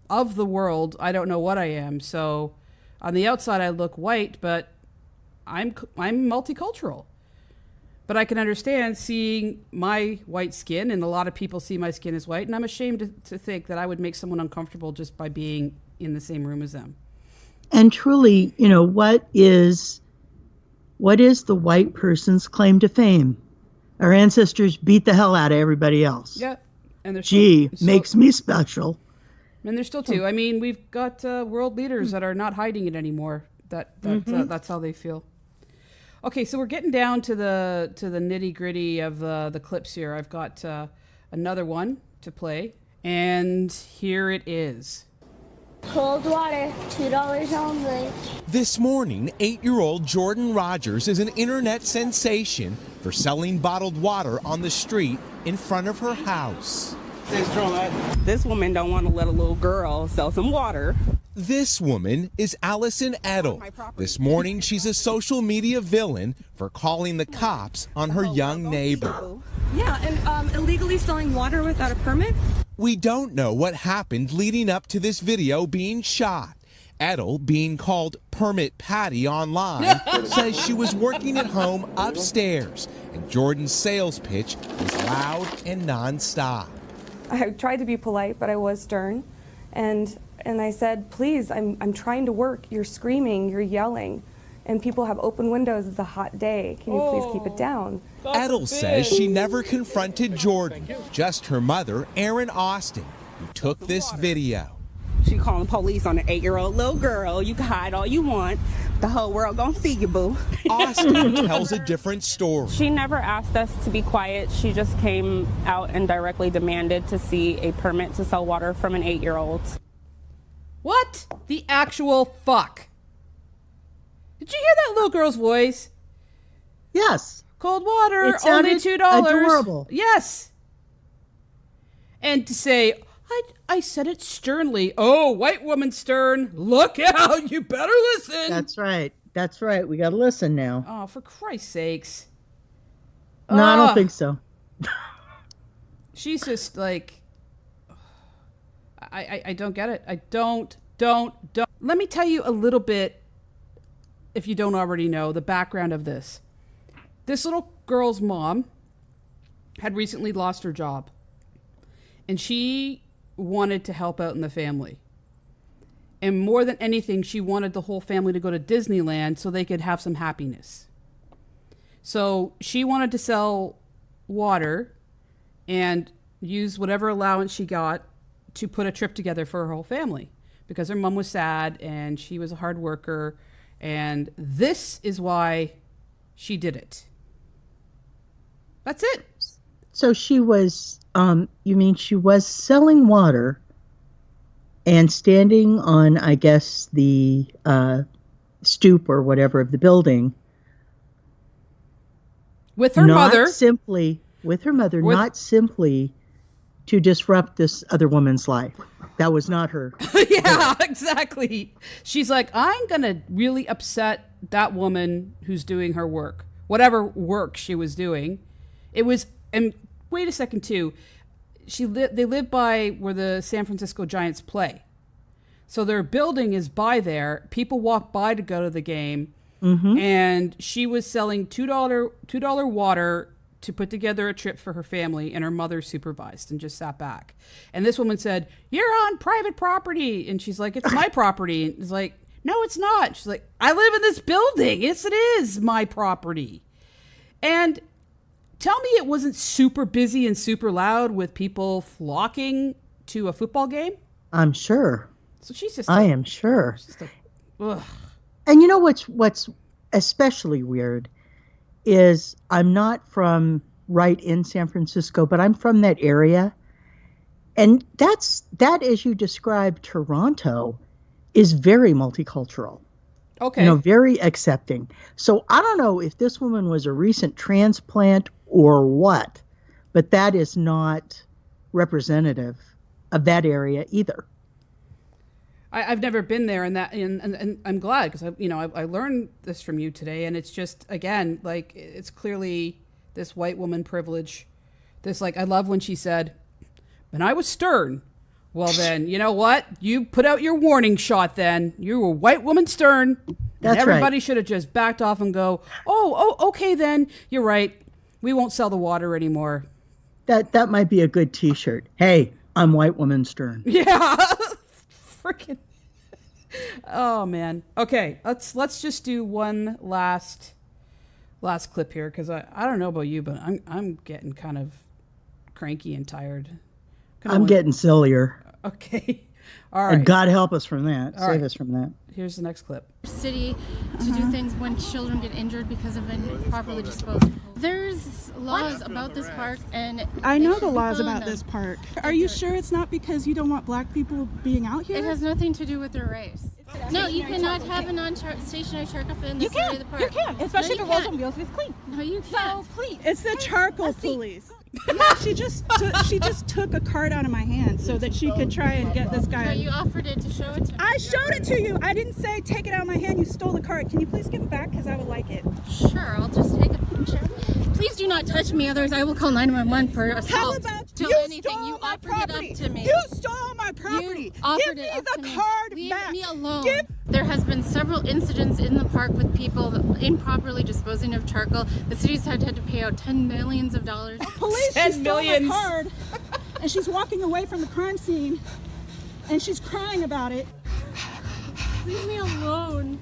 of the world, I don't know what I am. So on the outside I look white, but I'm multicultural. But I can understand seeing my white skin, and a lot of people see my skin as white, and I'm ashamed to think that I would make someone uncomfortable just by being in the same room as them. And truly, you know, what is the white person's claim to fame? Our ancestors beat the hell out of everybody else. Yeah. And makes me special. And there's still two. I mean, we've got world leaders that are not hiding it anymore. That's how they feel. Okay, so we're getting down to the nitty gritty of the clips here. I've got another one to play, and here it is. Cold water, $2 only. This morning, 8-year-old Jordan Rogers is an internet sensation for selling bottled water on the street in front of her house. This woman don't want to let a little girl sell some water. This woman is Allison Edel. This morning, she's a social media villain for calling the cops on her young neighbor. Yeah, and illegally selling water without a permit? We don't know what happened leading up to this video being shot. Edel, being called Permit Patty online, says she was working at home upstairs, and Jordan's sales pitch was loud and nonstop. I tried to be polite, but I was stern, and I said, please, I'm trying to work. You're screaming, you're yelling, and people have open windows. It's a hot day. Can you please keep it down? Edel says she never confronted Jordan, just her mother, Erin Austin, who took this video. She calling the police on an 8-year-old little girl. You can hide all you want. The whole world gonna see you, boo. Austin tells a different story. She never asked us to be quiet. She just came out and directly demanded to see a permit to sell water from an 8-year-old. What the actual fuck? Did you hear that little girl's voice? Yes. Cold water, It only sounded $2. adorable. Yes. And to say, I said it sternly. Oh, white woman stern. Look out. You better listen. That's right. That's right. We got to listen now. Oh, for Christ's sakes. No, I don't think so. She's just like, I don't get it. I don't. Let me tell you a little bit, if you don't already know, the background of this. This little girl's mom had recently lost her job, and she wanted to help out in the family. And more than anything, she wanted the whole family to go to Disneyland so they could have some happiness. So she wanted to sell water and use whatever allowance she got to put a trip together for her whole family, because her mom was sad and she was a hard worker, and this is why she did it. That's it. So she was You mean she was selling water and standing on, I guess, the stoop or whatever of the building. With her mother. With her mother, not simply to disrupt this other woman's life. That was not her. Yeah, exactly. She's like, I'm going to really upset that woman who's doing her work. Whatever work she was doing. It was, and wait a second too, they live by where the San Francisco Giants play. So their building is by there. People walk by to go to the game. Mm-hmm. And she was selling $2 water to put together a trip for her family, and her mother supervised and just sat back. And this woman said, "You're on private property." And she's like, "It's my property." And it's like, "No, it's not." She's like, "I live in this building. Yes, it is my property." And tell me it wasn't super busy and super loud with people flocking to a football game? I'm sure. So she's just... I am sure. Ugh. And you know what's especially weird is I'm not from right in San Francisco, but I'm from that area. And that, as you described Toronto, is very multicultural. Okay. You know, very accepting. So I don't know if this woman was a recent transplant or what, but that is not representative of that area either. I've never been there, and I'm glad because I learned this from you today, and it's just, again, like, it's clearly this white woman privilege. This, like, I love when she said, "When I was stern." Well, then, you know what? You put out your warning shot then. You were white woman stern. That's and everybody right. should have just backed off and go, oh, okay then. You're right. We won't sell the water anymore. That might be a good T-shirt. Hey, I'm white woman stern. Yeah. Freaking. Oh, man. Okay, let's just do one last clip here because I don't know about you, but I'm getting kind of cranky and tired. I'm getting sillier. Okay. All right. And God help us from that. All Save right. us from that. Here's the next clip. City to do things when children get injured because of improperly disposed. There's laws about this park, and I know the laws about this park. Are you sure it's not because you don't want black people being out here? It has nothing to do with their race. No, you cannot have a non-stationary charcoal in this area of the park. You can, especially if it rolls on wheels and it's clean. No, you can't. So please, it's the charcoal police. Yeah, she just took a card out of my hand so that she could try and get this guy. No, you offered it to show it to me. I showed it to you. I didn't say take it out of my hand. You stole the card. Can you please give it back? Because I would like it. Sure, I'll just take a picture. Please do not touch me, otherwise I will call 911 for assault. How about you anything? You offered property. it up to me. You stole my property. You offered give me it up the to card me. back. Leave me alone. There has been several incidents in the park with people improperly disposing of charcoal. The city's had to pay out $10 million. Police, she stole my card, and she's walking away from the crime scene, and she's crying about it. Leave me alone.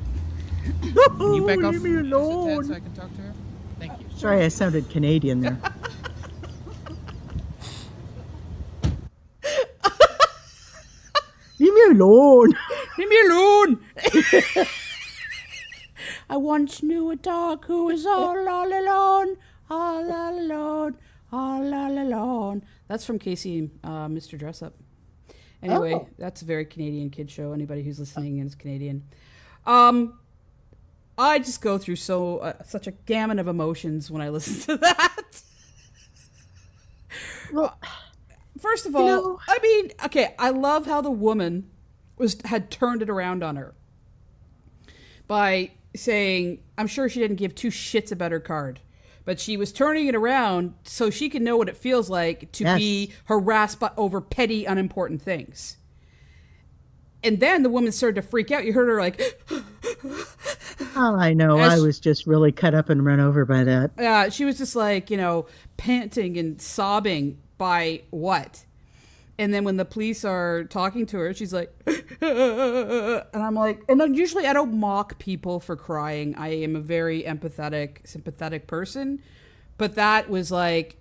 Can you back off leave me alone. so I can talk to her? Thank you. Sorry, I sounded Canadian there. Leave me alone. Leave me alone. I once knew a dog who was all alone, all alone, all alone. That's from Casey, Mr. Dress Up. Anyway, That's a very Canadian kid show. Anybody who's listening is Canadian. I just go through such a gamut of emotions when I listen to that. Well, first of all, I mean, okay, I love how the woman had turned it around on her by saying, I'm sure she didn't give two shits about her card, but she was turning it around so she could know what it feels like to be harassed over petty, unimportant things. And then the woman started to freak out. You heard her like... Oh, I know. I was just really cut up and run over by that. She was just like, panting and sobbing by what? And then when the police are talking to her, she's like, and I'm like, and usually I don't mock people for crying. I am a very empathetic, sympathetic person. But that was like,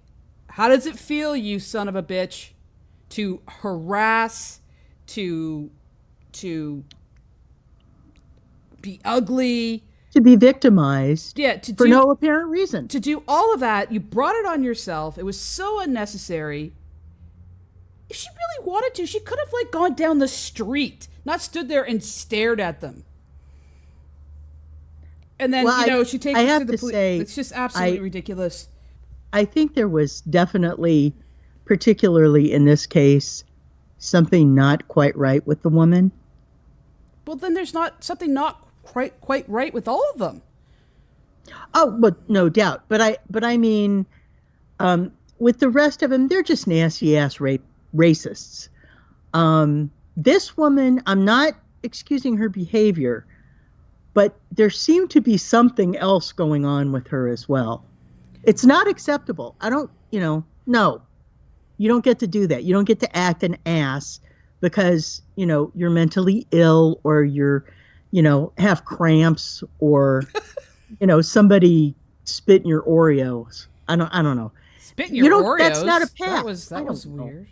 how does it feel, you son of a bitch, to harass, to be ugly, to be victimized, for no apparent reason, to do all of that? You brought it on yourself. It was so unnecessary. if she really wanted to, she could have like gone down the street, not stood there and stared at them. And then, she takes it to the police. It's just absolutely ridiculous. I think there was definitely, particularly in this case, something not quite right with the woman. Well, then there's something not quite right with all of them. Oh, but no doubt. But I mean, with the rest of them, they're just nasty ass racists. This woman, I'm not excusing her behavior, but there seemed to be something else going on with her as well. It's not acceptable. No, you don't get to do that. You don't get to act an ass because, you're mentally ill or you're, have cramps or, somebody spit in your Oreos. I don't know. Spit in your Oreos? That's not a pass. That was weird.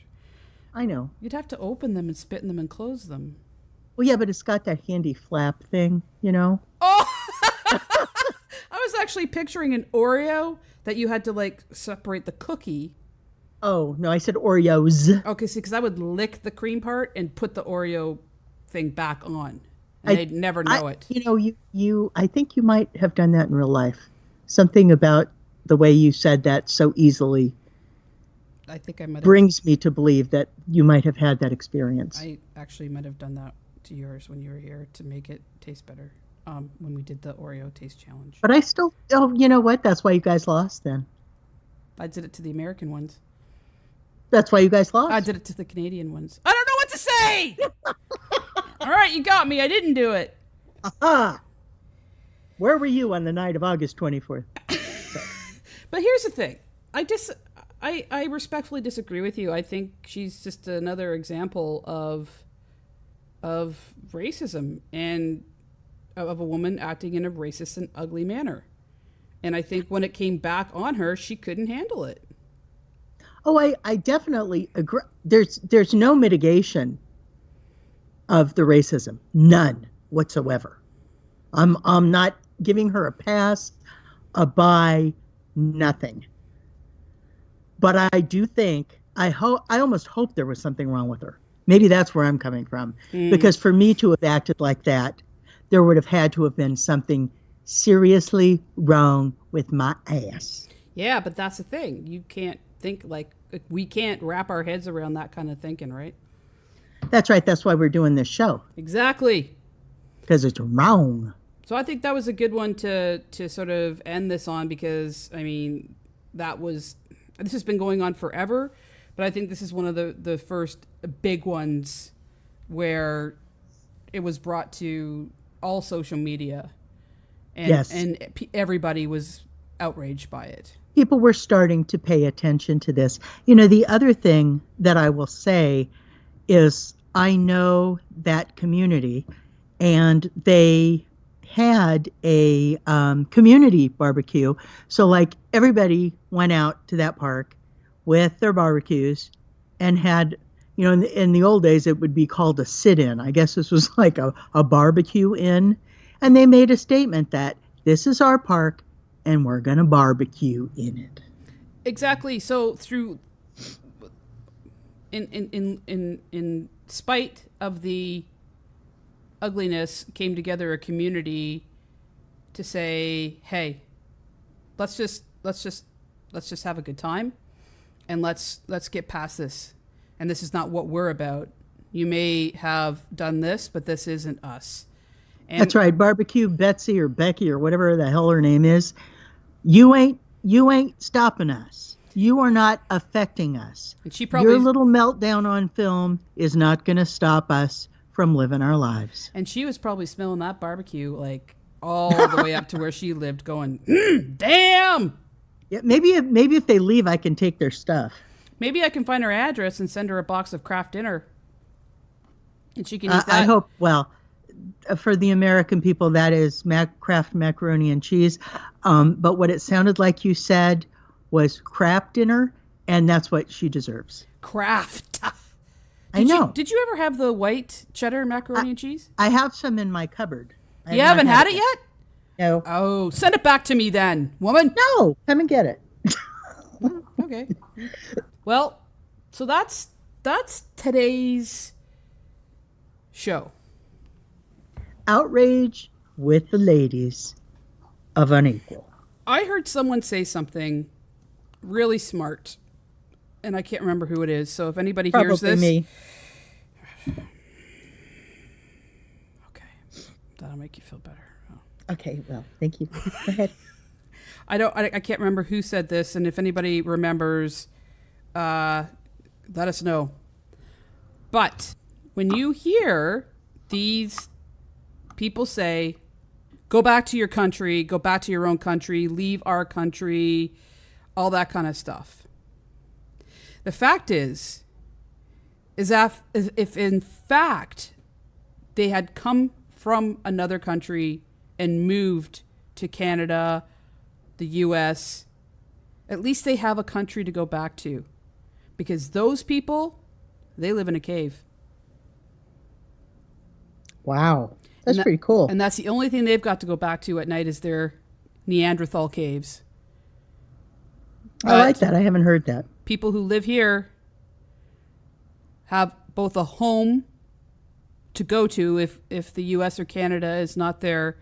I know. You'd have to open them and spit in them and close them. Well, yeah, but it's got that handy flap thing, Oh! I was actually picturing an Oreo that you had to, like, separate the cookie. Oh, no, I said Oreos. Okay, see, because I would lick the cream part and put the Oreo thing back on. And they'd never know it. I think you might have done that in real life. Something about the way you said that so easily I think I might brings me to believe that you might have had that experience. I actually might have done that to yours when you were here to make it taste better when we did the Oreo taste challenge. But I still, you know what? That's why you guys lost then. I did it to the American ones. That's why you guys lost? I did it to the Canadian ones. I don't know what to say! All right, you got me. I didn't do it. Aha! Where were you on the night of August 24th? But here's the thing. I respectfully disagree with you. I think she's just another example of racism and of a woman acting in a racist and ugly manner. And I think when it came back on her, she couldn't handle it. Oh, I definitely agree. There's no mitigation of the racism. None whatsoever. I'm not giving her a pass, a bye, nothing. But I do think, I almost hope there was something wrong with her. Maybe that's where I'm coming from. Because for me to have acted like that, there would have had to have been something seriously wrong with my ass. Yeah, but that's the thing. You can't think we can't wrap our heads around that kind of thinking, right? That's right. That's why we're doing this show. Exactly. Because it's wrong. So I think that was a good one to sort of end this on because, I mean, this has been going on forever, but I think this is one of the first big ones where it was brought to all social media and, yes. and everybody was outraged by it. People were starting to pay attention to this. The other thing that I will say is I know that community and they had a community barbecue. So like everybody went out to that park with their barbecues and had, in the old days, it would be called a sit-in. I guess this was like a barbecue in. And they made a statement that this is our park and we're going to barbecue in it. Exactly. So through, in spite of the ugliness, came together a community to say, hey, let's just have a good time and let's get past this. And this is not what we're about. You may have done this, but this isn't us. And that's right. Barbecue Betsy or Becky or whatever the hell her name is. You ain't stopping us. You are not affecting us. And she probably, your little meltdown on film is not going to stop us from living our lives. And she was probably smelling that barbecue like all the way up to where she lived going, damn. Yeah, maybe if they leave, I can take their stuff. Maybe I can find her address and send her a box of Kraft Dinner. And she can eat that. I hope, well, for the American people, that is Kraft macaroni and cheese. But what it sounded like you said was Kraft Dinner, and that's what she deserves. Kraft. I know. Did you ever have the white cheddar macaroni and cheese? I have some in my cupboard. You haven't had it yet? No. Oh, send it back to me then, woman. No, come and get it. Okay. Well, so that's that's today's show. Outrage with the ladies of Unequal. I heard someone say something really smart, and I can't remember who it is. So if anybody hears this, me. Okay, that'll make you feel better. Oh. Okay, well, thank you. Go ahead. I can't remember who said this, and if anybody remembers, let us know. But when you hear these people say, go back to your country, go back to your own country, leave our country, all that kind of stuff. The fact is that if in fact they had come from another country and moved to Canada, the US, at least they have a country to go back to. Because those people, they live in a cave. Wow. That's pretty cool. And that's the only thing they've got to go back to at night is their Neanderthal caves. I like that. I haven't heard that. People who live here have both a home to go to if the US or Canada is not their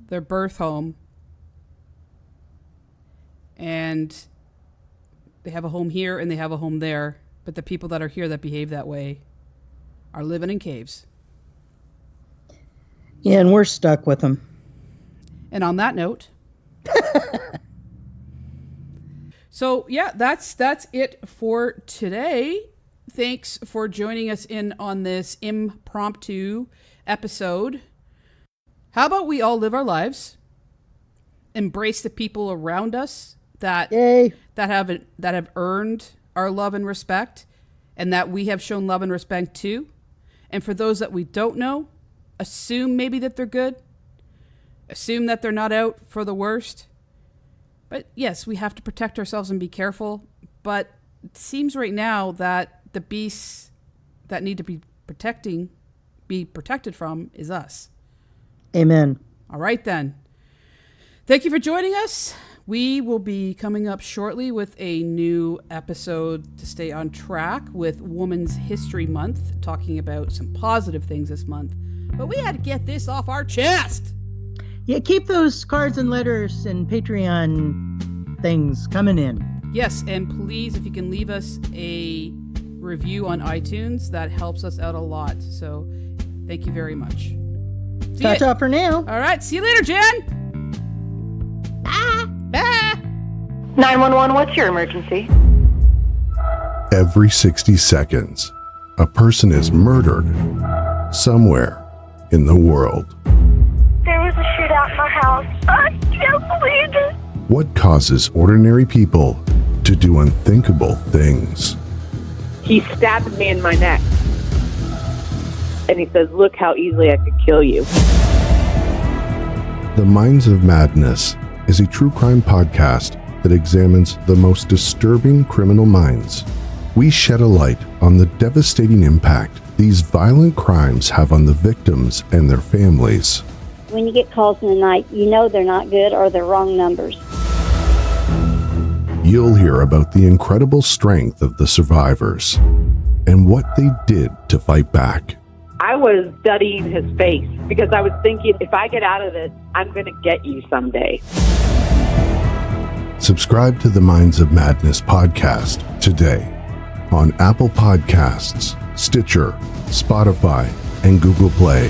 birth home. And they have a home here and they have a home there. But the people that are here that behave that way are living in caves. Yeah, and we're stuck with them. And on that note, so yeah, that's it for today. Thanks for joining us in on this impromptu episode. How about we all live our lives, embrace the people around us that have earned our love and respect, and that we have shown love and respect to. And for those that we don't know, assume maybe that they're good. Assume that they're not out for the worst. But yes, we have to protect ourselves and be careful. But it seems right now that the beasts that need to be protected from is us. Amen. All right then. Thank you for joining us. We will be coming up shortly with a new episode to stay on track with Women's History Month, talking about some positive things this month. But we had to get this off our chest. Yeah, keep those cards and letters and Patreon things coming in. Yes, and please, if you can leave us a review on iTunes, that helps us out a lot. So thank you very much. That's all for now. All right, see you later, Jen. Bye. 911, what's your emergency? Every 60 seconds, a person is murdered somewhere in the world. There was a shootout in my house. I can't believe it. What causes ordinary people to do unthinkable things? He stabbed me in my neck. And he says, look how easily I could kill you. The Minds of Madness is a true crime podcast that examines the most disturbing criminal minds. We shed a light on the devastating impact these violent crimes have on the victims and their families. When you get calls in the night, you know they're not good or they're wrong numbers. You'll hear about the incredible strength of the survivors and what they did to fight back. I was studying his face because I was thinking, if I get out of this, I'm going to get you someday. Subscribe to the Minds of Madness podcast today on Apple Podcasts, Stitcher, Spotify, and Google Play.